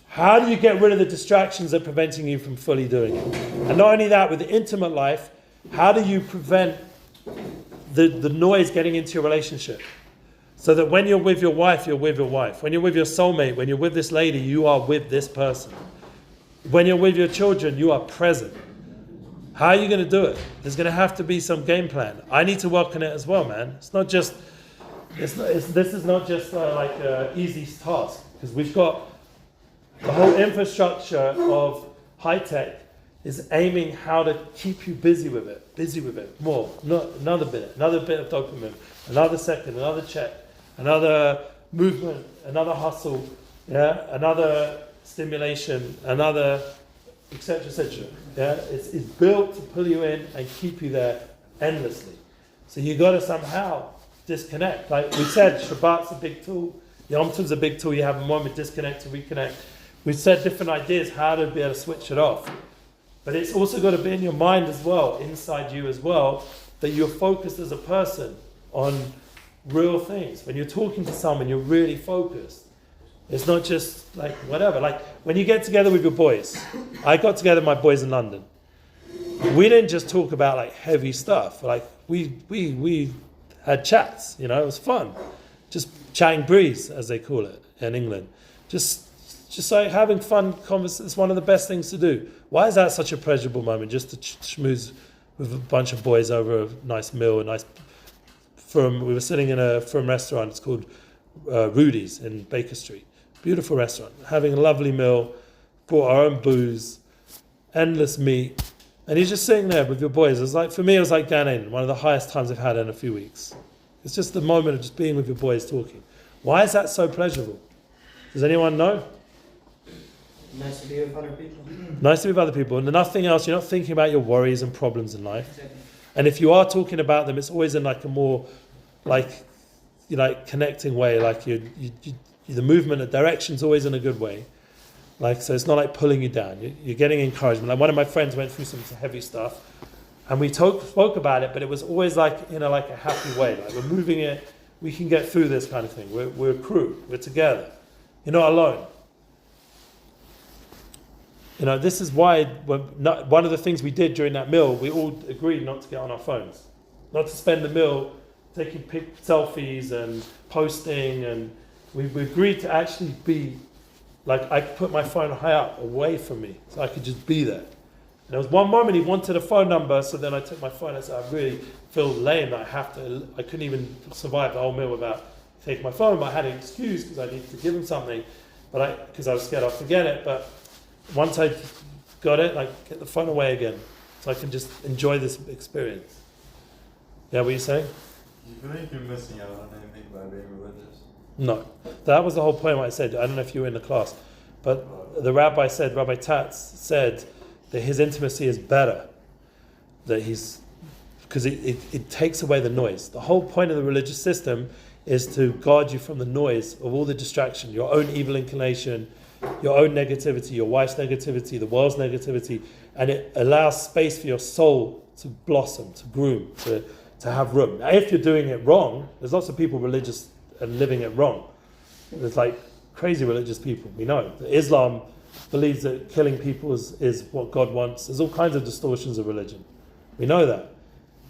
how do you get rid of the distractions that are preventing you from fully doing it? And not only that, with the intimate life, how do you prevent the noise getting into your relationship? So that when you're with your wife, you're with your wife. When you're with your soulmate, when you're with this lady, you are with this person. When you're with your children, you are present. How are you going to do it? There's going to have to be some game plan. I need to work on it as well, man. It's not just... this is not just like an easy task, because we've got the whole infrastructure of high tech is aiming how to keep you busy with it, more, another bit of dopamine, another second, another check, another movement, another hustle, another stimulation, another etc. etc. Yeah, it's built to pull you in and keep you there endlessly. So you got to somehow disconnect. Like we said, Shabbat's a big tool. Yom Tov's a big tool. You have a moment, disconnect to reconnect. We've said different ideas how to be able to switch it off. But it's also got to be in your mind as well, inside you as well, that you're focused as a person on real things. When you're talking to someone, you're really focused. It's not just like whatever. Like when you get together with your boys, I got together with my boys in London. We didn't just talk about like heavy stuff. Like we had chats, it was fun. Just chatting breeze, as they call it in England. Just like having fun conversations. It's one of the best things to do. Why is that such a pleasurable moment? Just to schmooze with a bunch of boys over a nice meal, we were sitting in a firm restaurant. It's called Rudy's in Baker Street. Beautiful restaurant. Having a lovely meal, brought our own booze, endless meat. And he's just sitting there with your boys. For me, it was like Gan Eden, one of the highest times I've had in a few weeks. It's just the moment of just being with your boys talking. Why is that so pleasurable? Does anyone know? Nice to be with other people. Nice to be with other people. And nothing else. You're not thinking about your worries and problems in life. Exactly. And if you are talking about them, it's always in like a more connecting way. Like the movement, the direction's always in a good way. So it's not like pulling you down. You're getting encouragement. Like one of my friends went through some heavy stuff, and we spoke about it, but it was always like in a happy way. Like we're moving it. We can get through this kind of thing. We're a crew. We're together. You're not alone. This is why one of the things we did during that meal, we all agreed not to get on our phones, not to spend the meal taking selfies and posting, and we agreed to actually be. Like I put my phone high up away from me so I could just be there. And there was one moment he wanted a phone number, so then I took my phone and I said, I really feel lame that I couldn't even survive the whole meal without taking my phone, but I had an excuse because I needed to give him something, because I was scared I'd forget it. But once I got it, get the phone away again so I can just enjoy this experience. Yeah, what are you saying? Do you feel like you're missing out on anything by being religious? No, that was the whole point. What I said, I don't know if you were in the class, but the Rabbi Tatz said that his intimacy is better, that he's because it takes away the noise. The whole point of the religious system is to guard you from the noise of all the distraction, your own evil inclination, your own negativity, your wife's negativity, the world's negativity, and it allows space for your soul to blossom, to groom, to have room. Now, if you're doing it wrong, there's lots of people religious and living it wrong. There's like crazy religious people, we know. Islam believes that killing people is what God wants. There's all kinds of distortions of religion. We know that.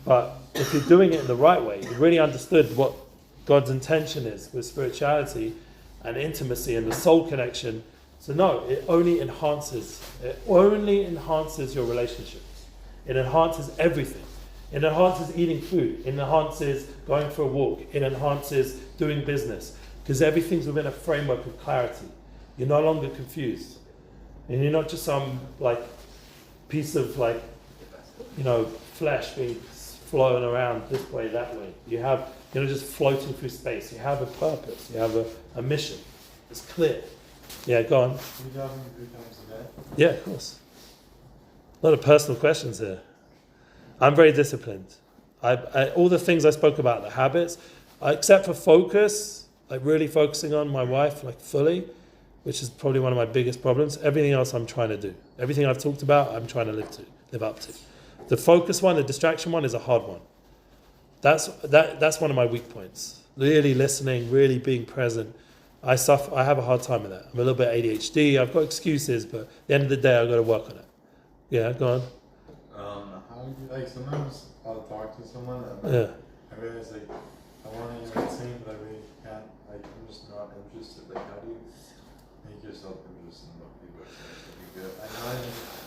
But if you're doing it in the right way, you really understood what God's intention is with spirituality and intimacy and the soul connection. So no, it only enhances your relationships. It enhances everything. It enhances eating food. It enhances going for a walk. It enhances doing business. Because everything's within a framework of clarity. You're no longer confused. And you're not just some like piece of like, flesh being flowing around this way, that way. You're not just floating through space. You have a purpose. You have a mission. It's clear. Yeah, go on. You have 3 times a day? Yeah, of course. A lot of personal questions here. I'm very disciplined. All the things I spoke about, the habits, except for focus, like really focusing on my wife, like fully, which is probably one of my biggest problems. Everything else I'm trying to do. Everything I've talked about, I'm trying to live up to. The focus one, the distraction one is a hard one. That's one of my weak points. Really listening, really being present. I have a hard time with that. I'm a little bit ADHD, I've got excuses, but at the end of the day, I've got to work on it. Yeah, go on. How do you, sometimes I'll talk to someone and I realize, I want to hear it sing, but I really can't, I'm just not interested. How do you make yourself interested in what people are saying to be good? I know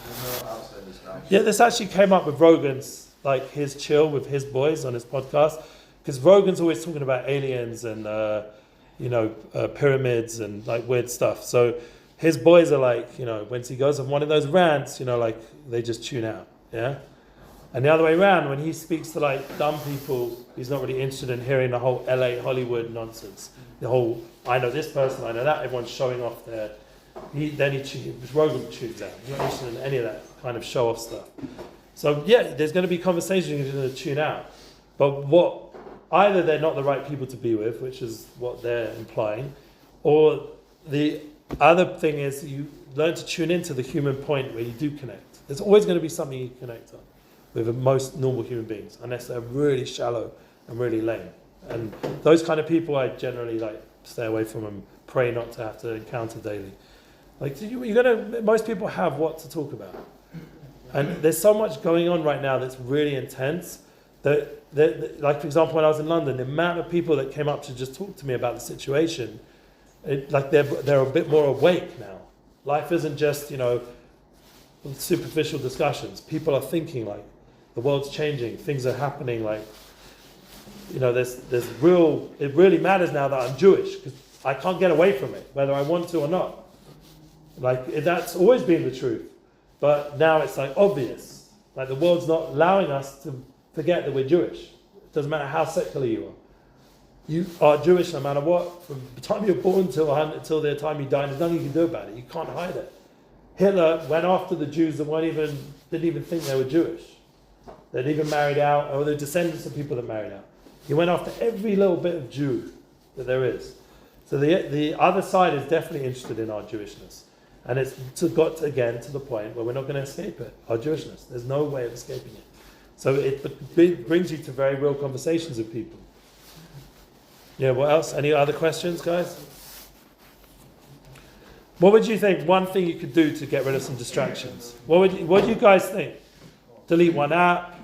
there's no outside distraction. Yeah, this actually came up with Rogan's, his chill with his boys on his podcast, because Rogan's always talking about aliens and, pyramids and weird stuff. So his boys are when he goes on one of those rants, they just tune out, yeah? And the other way around, when he speaks to dumb people, he's not really interested in hearing the whole LA Hollywood nonsense. The whole, I know this person, I know that, everyone's showing off their, Rogan tunes out. He's not interested in any of that kind of show off stuff. So yeah, there's going to be conversations you're going to tune out. But either they're not the right people to be with, which is what they're implying, or the other thing is you learn to tune into the human point where you do connect. There's always going to be something you connect on with most normal human beings, unless they're really shallow and really lame. And those kind of people I generally stay away from and pray not to have to encounter daily. Most people have what to talk about. And there's so much going on right now that's really intense that for example, when I was in London, the amount of people that came up to just talk to me about the situation, they're a bit more awake now. Life isn't just, superficial discussions. People are thinking the world's changing, things are happening, there's real, it really matters now that I'm Jewish, because I can't get away from it, whether I want to or not. That's always been the truth. But now it's obvious. The world's not allowing us to forget that we're Jewish. It doesn't matter how secular you are. You are Jewish no matter what. From the time you're born till the time you die, there's nothing you can do about it. You can't hide it. Hitler went after the Jews that didn't even think they were Jewish. They'd even married out, or they're descendants of people that married out. He went after every little bit of Jew that there is. So the other side is definitely interested in our Jewishness. And it's got to the point where we're not going to escape it, our Jewishness. There's no way of escaping it. So it brings you to very real conversations with people. Yeah, what else? Any other questions, guys? What would you think one thing you could do to get rid of some distractions? What do you guys think? Delete one app?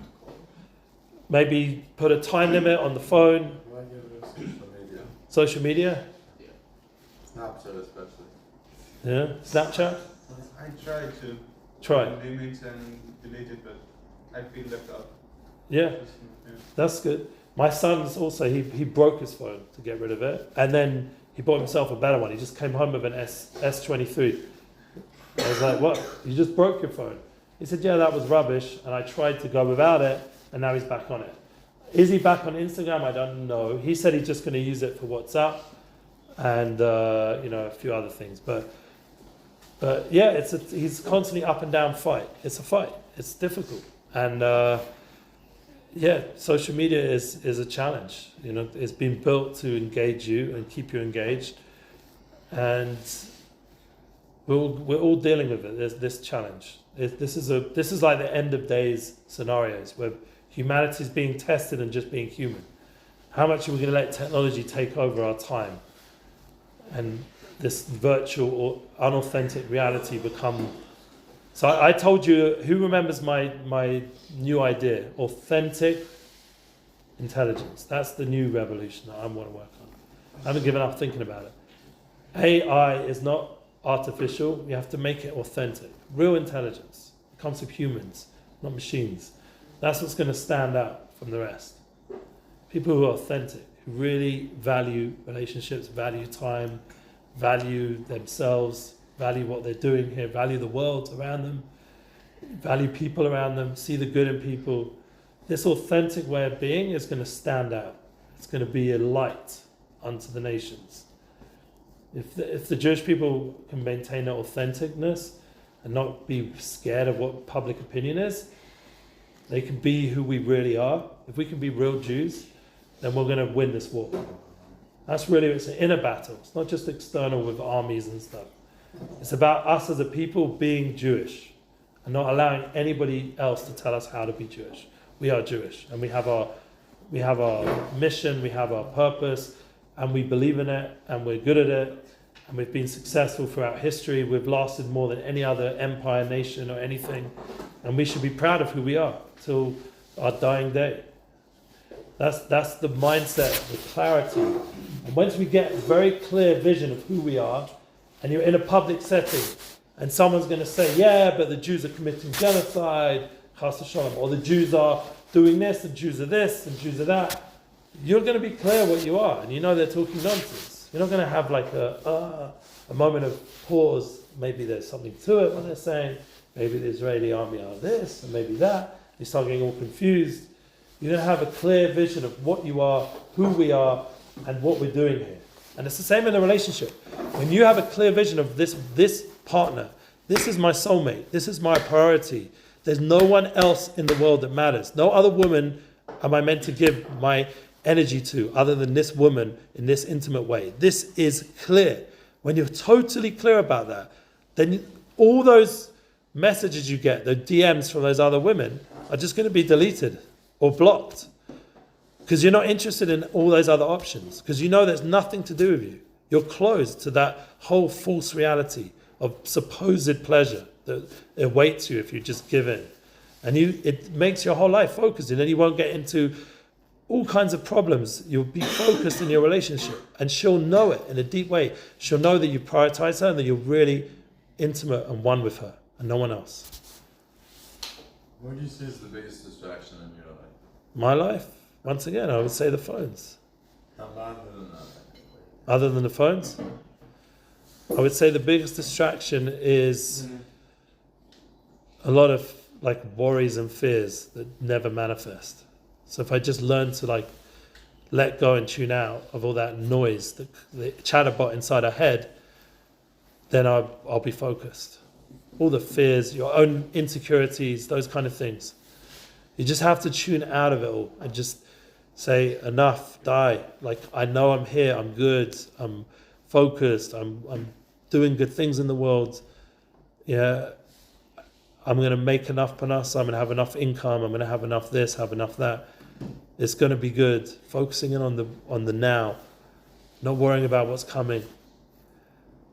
Maybe put a time limit on the phone? Why get rid of social media? Social media? Snapchat especially. Yeah? Snapchat? I try to Try. limit and delete it, but I feel left out. Yeah, that's good. My son's also, he broke his phone to get rid of it, and then he bought himself a better one. He just came home with an S23. I was like, what? You just broke your phone? He said, yeah, that was rubbish, and I tried to go without it, and now he's back on it. Is he back on Instagram? I don't know. He said he's just going to use it for WhatsApp and a few other things. But yeah, he's constantly up and down fight. It's a fight. It's difficult, and social media is a challenge. It's been built to engage you and keep you engaged, and we're all dealing with it. There's this challenge. This is like the end of days scenarios where humanity is being tested and just being human. How much are we going to let technology take over our time, and this virtual or unauthentic reality become? So I told you, who remembers my new idea? Authentic intelligence. That's the new revolution that I want to work on. I haven't given up thinking about it. AI is not artificial. You have to make it authentic. Real intelligence. It comes from humans, not machines. That's what's going to stand out from the rest. People who are authentic, who really value relationships, value time, value themselves, value what they're doing here, value the world around them, value people around them, see the good in people. This authentic way of being is going to stand out. It's going to be a light unto the nations. If the Jewish people can maintain their authenticness and not be scared of what public opinion is, they can be who we really are. If we can be real Jews, then we're going to win this war. That's really, it's an inner battle. It's not just external with armies and stuff. It's about us as a people being Jewish and not allowing anybody else to tell us how to be Jewish. We are Jewish, and we have our mission, we have our purpose, and we believe in it, and we're good at it, and we've been successful throughout history. We've lasted more than any other empire, nation, or anything, and we should be proud of who we are till our dying day. That's the mindset, the clarity. And once we get a very clear vision of who we are, and you're in a public setting, and someone's going to say, yeah, but the Jews are committing genocide, chas v'shalom, or the Jews are doing this, the Jews are this, and Jews are that, you're going to be clear what you are, and you know they're talking nonsense. You're not going to have like a moment of pause. Maybe there's something to it when they're saying, maybe the Israeli army are this, and maybe that. You start getting all confused. You're going to have a clear vision of what you are, who we are, and what we're doing here. And it's the same in a relationship. When you have a clear vision of this partner, this is my soulmate, this is my priority, there's no one else in the world that matters. No other woman am I meant to give my energy to other than this woman in this intimate way. This is clear. When you're totally clear about that, then all those messages you get, the DMs from those other women, are just going to be deleted or blocked. Because you're not interested in all those other options. Because you know there's nothing to do with you. You're closed to that whole false reality of supposed pleasure that awaits you if you just give in. And it makes your whole life focused, and then you won't get into all kinds of problems. You'll be focused in your relationship, and she'll know it in a deep way. She'll know that you prioritize her and that you're really intimate and one with her and no one else. What do you say is the biggest distraction in your life? My life? Once again, I would say the phones. Other than that. Other than the phones? I would say the biggest distraction is a lot of like worries and fears that never manifest. So if I just learn to like let go and tune out of all that noise, the chatterbot inside our head, then I'll be focused. All the fears, your own insecurities, those kind of things. You just have to tune out of it all and just say, enough, die. Like, I know I'm here, I'm good, I'm focused, I'm doing good things in the world. Yeah, I'm going to make enough panas, I'm going to have enough income, I'm going to have enough this, have enough that. It's going to be good. Focusing in on the now, not worrying about what's coming.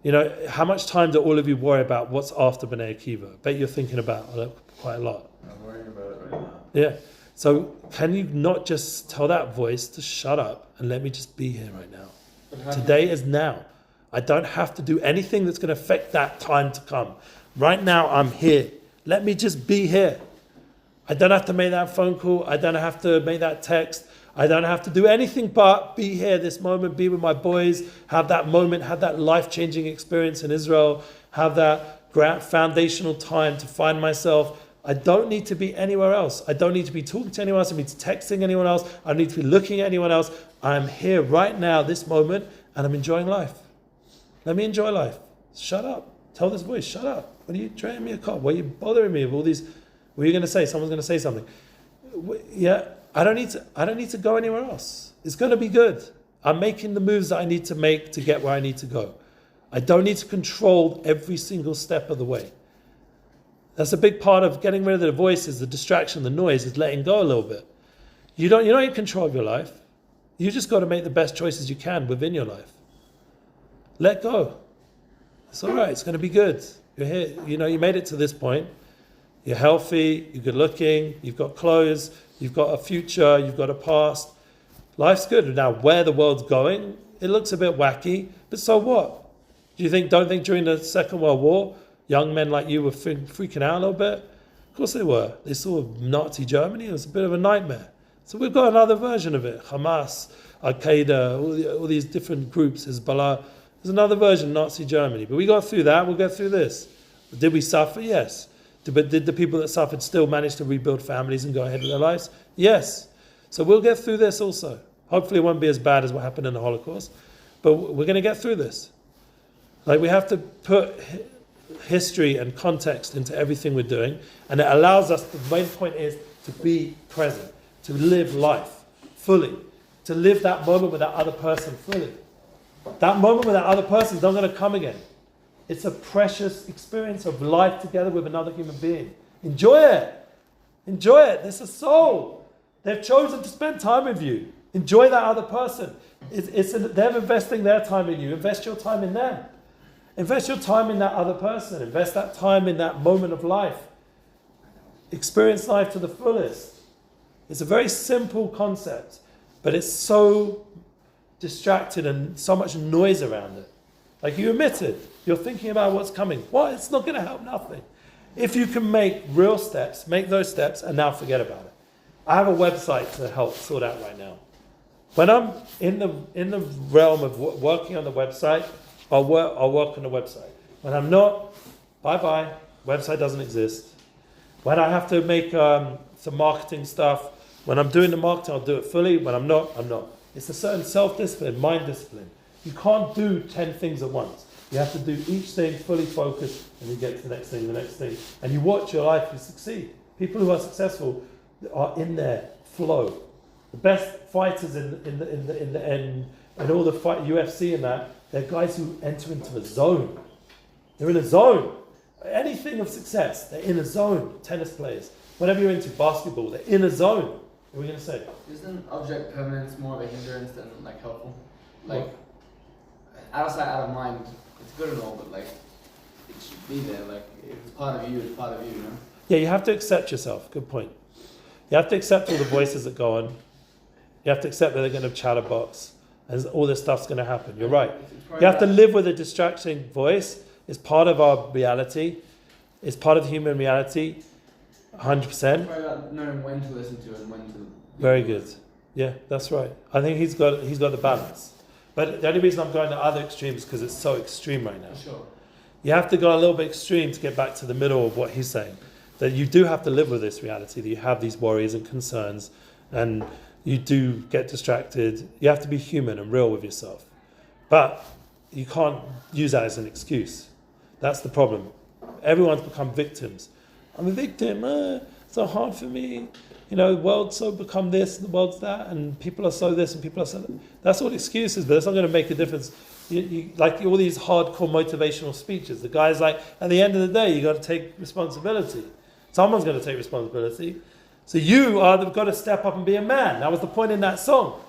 You know, how much time do all of you worry about what's after Bnei Akiva? I bet you're thinking about it quite a lot. I'm worrying about it right now. Yeah. So can you not just tell that voice to shut up and let me just be here right now? Today is now. I don't have to do anything that's going to affect that time to come. Right now, I'm here. Let me just be here. I don't have to make that phone call. I don't have to make that text. I don't have to do anything but be here this moment, be with my boys, have that moment, have that life-changing experience in Israel, have that foundational time to find myself. I don't need to be anywhere else. I don't need to be talking to anyone else. I don't need to be texting anyone else. I don't need to be looking at anyone else. I'm here right now, this moment, and I'm enjoying life. Let me enjoy life. Shut up. Tell this voice, shut up. What are you driving me a car? Why are you bothering me with all these? What are you going to say? Someone's going to say something. Yeah, I don't need to go anywhere else. It's going to be good. I'm making the moves that I need to make to get where I need to go. I don't need to control every single step of the way. That's a big part of getting rid of the voices, the distraction, the noise, is letting go a little bit. You're not in control of your life. You just got to make the best choices you can within your life. Let go. It's all right. It's going to be good. You're here. You made it to this point. You're healthy. You're good looking. You've got clothes. You've got a future. You've got a past. Life's good. Now, where the world's going, it looks a bit wacky, but so what? Don't think during the Second World War, young men like you were freaking out a little bit? Of course they were. They saw Nazi Germany. It was a bit of a nightmare. So we've got another version of it. Hamas, Al-Qaeda, all these different groups, Hezbollah. There's another version of Nazi Germany. But we got through that. We'll get through this. Did we suffer? Yes. But did the people that suffered still manage to rebuild families and go ahead with their lives? Yes. So we'll get through this also. Hopefully it won't be as bad as what happened in the Holocaust. But we're going to get through this. Like, we have to put history and context into everything we're doing. And it allows us, the main point is to be present, to live life fully, to live that moment with that other person fully. That moment with that other person is not going to come again. It's a precious experience of life together with another human being. Enjoy it. Enjoy it. It's a soul. They've chosen to spend time with you. Enjoy that other person. They're investing their time in you. Invest your time in them. Invest your time in that other person. Invest that time in that moment of life. Experience life to the fullest. It's a very simple concept, but it's so distracted and so much noise around it. Like you admitted, you're thinking about what's coming. What? It's not going to help nothing. If you can make real steps, make those steps and now forget about it. I have a website to help sort out right now. When I'm in the realm of working on the website, I'll work on the website. When I'm not, bye-bye, website doesn't exist. When I have to make some marketing stuff, when I'm doing the marketing, I'll do it fully. When I'm not, I'm not. It's a certain self-discipline, mind discipline. You can't do 10 things at once. You have to do each thing fully focused, and you get to the next thing, and you watch your life, you succeed. People who are successful are in their flow. The best fighters in the end, and all the UFC and that, they're guys who enter into a zone. They're in a zone. Anything of success, they're in a zone. Tennis players, whatever you're into, basketball, they're in a zone. What are we going to say? Isn't object permanence more of a hindrance than like helpful? Like, out of sight, out of mind, it's good and all, but like, it should be there. Like, if it's part of you, it's part of you, you know? Yeah, you have to accept yourself. Good point. You have to accept all the voices that go on. You have to accept that they're going to chatterbox and all this stuff's going to happen. You're right. You have to live with a distracting voice. It's part of our reality. It's part of human reality. 100%. It's probably about knowing when to listen to it and when to. Very good. Yeah, that's right. I think he's got the balance. But the only reason I'm going to other extremes is because it's so extreme right now. Sure. You have to go a little bit extreme to get back to the middle of what he's saying. That you do have to live with this reality, that you have these worries and concerns, and you do get distracted. You have to be human and real with yourself. But you can't use that as an excuse. That's the problem. Everyone's become victims. I'm a victim. It's so hard for me. The world's so become this, the world's that, and people are so this and people are so that. That's all excuses, but it's not going to make a difference. Like all these hardcore motivational speeches, the guy's like, at the end of the day, you got to take responsibility. Someone's going to take responsibility. So you are got to step up and be a man. That was the point in that song.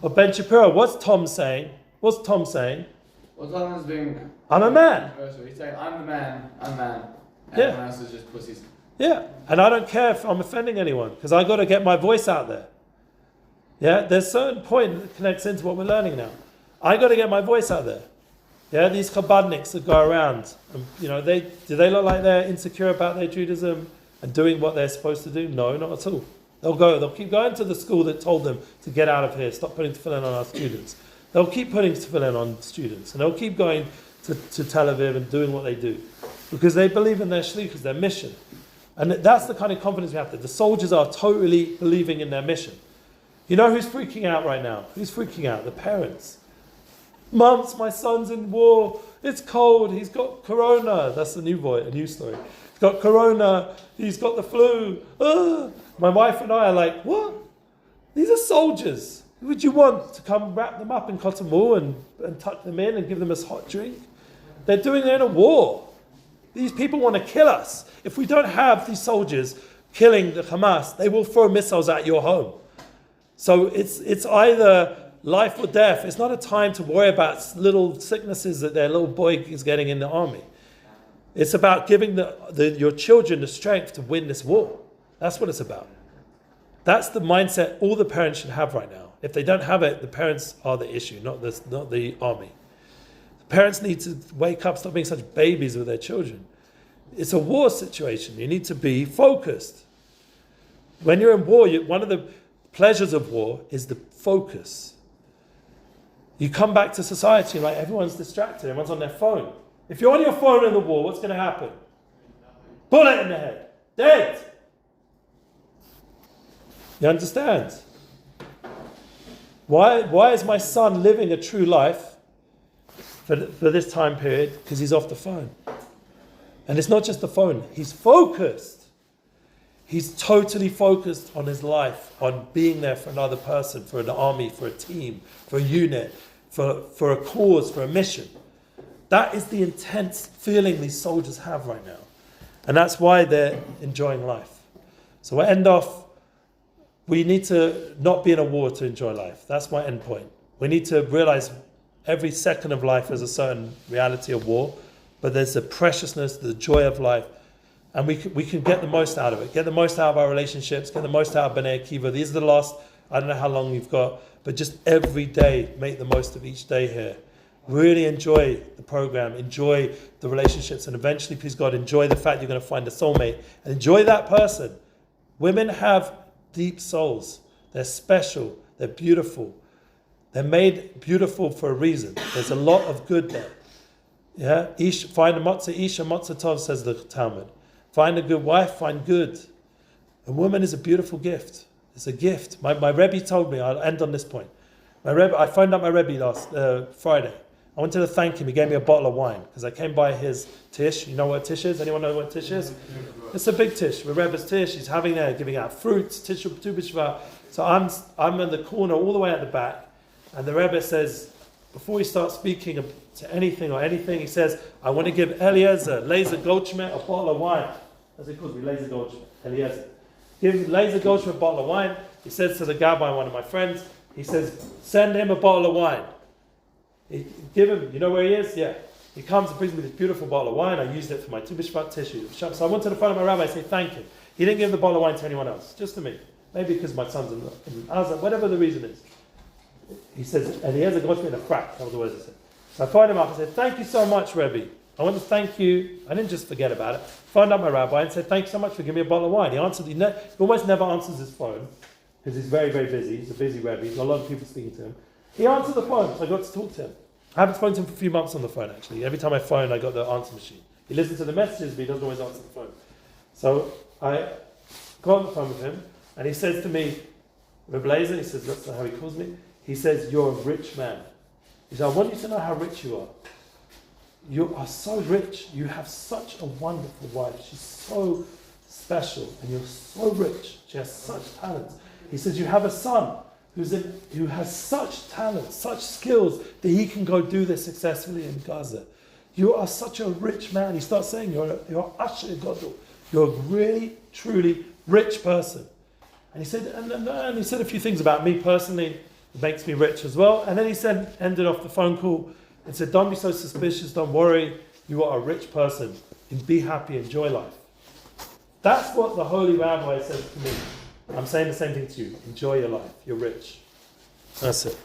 Or Ben Shapiro, what's Tom saying? Well, Tom is being... I'm a man. He's saying, I'm the man, I'm a man. And yeah. Everyone else is just pussies. Yeah, and I don't care if I'm offending anyone, because I got to get my voice out there. Yeah, there's a certain point that connects into what we're learning now. I got to get my voice out there. Yeah, these Chabadniks that go around, do they look like they're insecure about their Judaism and doing what they're supposed to do? No, not at all. They'll keep going to the school that told them to get out of here, stop putting tefillin on our students. They'll keep putting tefillin on students, and they'll keep going to Tel Aviv and doing what they do, because they believe in their shlichus, their mission. And that's the kind of confidence we have to. The soldiers are totally believing in their mission. You know who's freaking out right now? Who's freaking out? The parents. Mums, my son's in war. It's cold. He's got corona. That's a new story. He's got corona. He's got the flu. My wife and I are like, what? These are soldiers. Who would you want to come wrap them up in cotton wool and tuck them in and give them a hot drink? They're doing it in a war. These people want to kill us. If we don't have these soldiers killing the Hamas, they will throw missiles at your home. So it's either life or death. It's not a time to worry about little sicknesses that their little boy is getting in the army. It's about giving your children the strength to win this war. That's what it's about. That's the mindset all the parents should have right now. If they don't have it, the parents are the issue, not the army. The parents need to wake up, stop being such babies with their children. It's a war situation. You need to be focused. When you're in war, one of the pleasures of war is the focus. You come back to society, like everyone's distracted, everyone's on their phone. If you're on your phone in the war, what's going to happen? Bullet in the head. Dead. You understand? Why is my son living a true life for this time period? Because he's off the phone. And it's not just the phone. He's focused. He's totally focused on his life, on being there for another person, for an army, for a team, for a unit, for a cause, for a mission. That is the intense feeling these soldiers have right now. And that's why they're enjoying life. So I end off, we need to not be in a war to enjoy life. That's my end point. We need to realize every second of life is a certain reality of war, but there's the preciousness, the joy of life, and we can get the most out of it. Get the most out of our relationships, get the most out of Bnei Akiva. These are the last, I don't know how long you've got, but just every day, make the most of each day here. Really enjoy the program, enjoy the relationships, and eventually, please God, enjoy the fact you're going to find a soulmate, and enjoy that person. Women have deep souls. They're special. They're beautiful. They're made beautiful for a reason. There's a lot of good there. Yeah, find a matzah isha, matzah tov, says the Talmud. Find a good wife, find good. A woman is a beautiful gift. It's a gift. My Rebbe told me, I'll end on this point. I phoned up my Rebbe last Friday. I wanted to thank him. He gave me a bottle of wine because I came by his tish. You know what a tish is? Anyone know what a tish is? It's a big tish. The Rebbe's tish. He's having there, giving out fruits, tish Tu B'Shvat. So I'm in the corner all the way at the back, and the Rebbe says, before he starts speaking to anything, he says, I want to give Eliezer, Laser Goldschmidt, a bottle of wine. As he calls me, Laser Goldschmidt, Eliezer. Give Laser Goldschmidt a bottle of wine. He says to the Gabbai, one of my friends, he says, send him a bottle of wine. Give him, you know where he is? Yeah. He comes and brings me this beautiful bottle of wine. I used it for my Tu B'Shvat tissue. So I went to the front of my rabbi and say thank him. He didn't give the bottle of wine to anyone else, just to me. Maybe because my son's in Gaza, whatever the reason is. He says, and he has a Goldschmidt in a crack. That was the words he said. So I phoned him up and said, thank you so much, Rebbe. I want to thank you. I didn't just forget about it. Phoned up my rabbi and said, thank you so much for giving me a bottle of wine. He answered. He almost never answers his phone because he's very, very busy. He's a busy Rebbe. He's got a lot of people speaking to him. He answered the phone, so I got to talk to him. I haven't spoken to him for a few months on the phone, actually. Every time I phone, I got the answer machine. He listens to the messages, but he doesn't always answer the phone. So I got on the phone with him, and he says to me, Reblazer, he says, that's not how he calls me. He says, you're a rich man. He says, I want you to know how rich you are. You are so rich. You have such a wonderful wife. She's so special, and you're so rich. She has such talent. He says, you have a son who has such talent, such skills, that he can go do this successfully in Gaza. You are such a rich man. He starts saying, you're Asher Gadol. You're a really, truly rich person. And he said, and he said a few things about me personally. It makes me rich as well. And then he ended off the phone call and said, don't be so suspicious, don't worry. You are a rich person. And be happy, enjoy life. That's what the Holy Rabbi says to me. I'm saying the same thing to you. Enjoy your life. You're rich. That's it.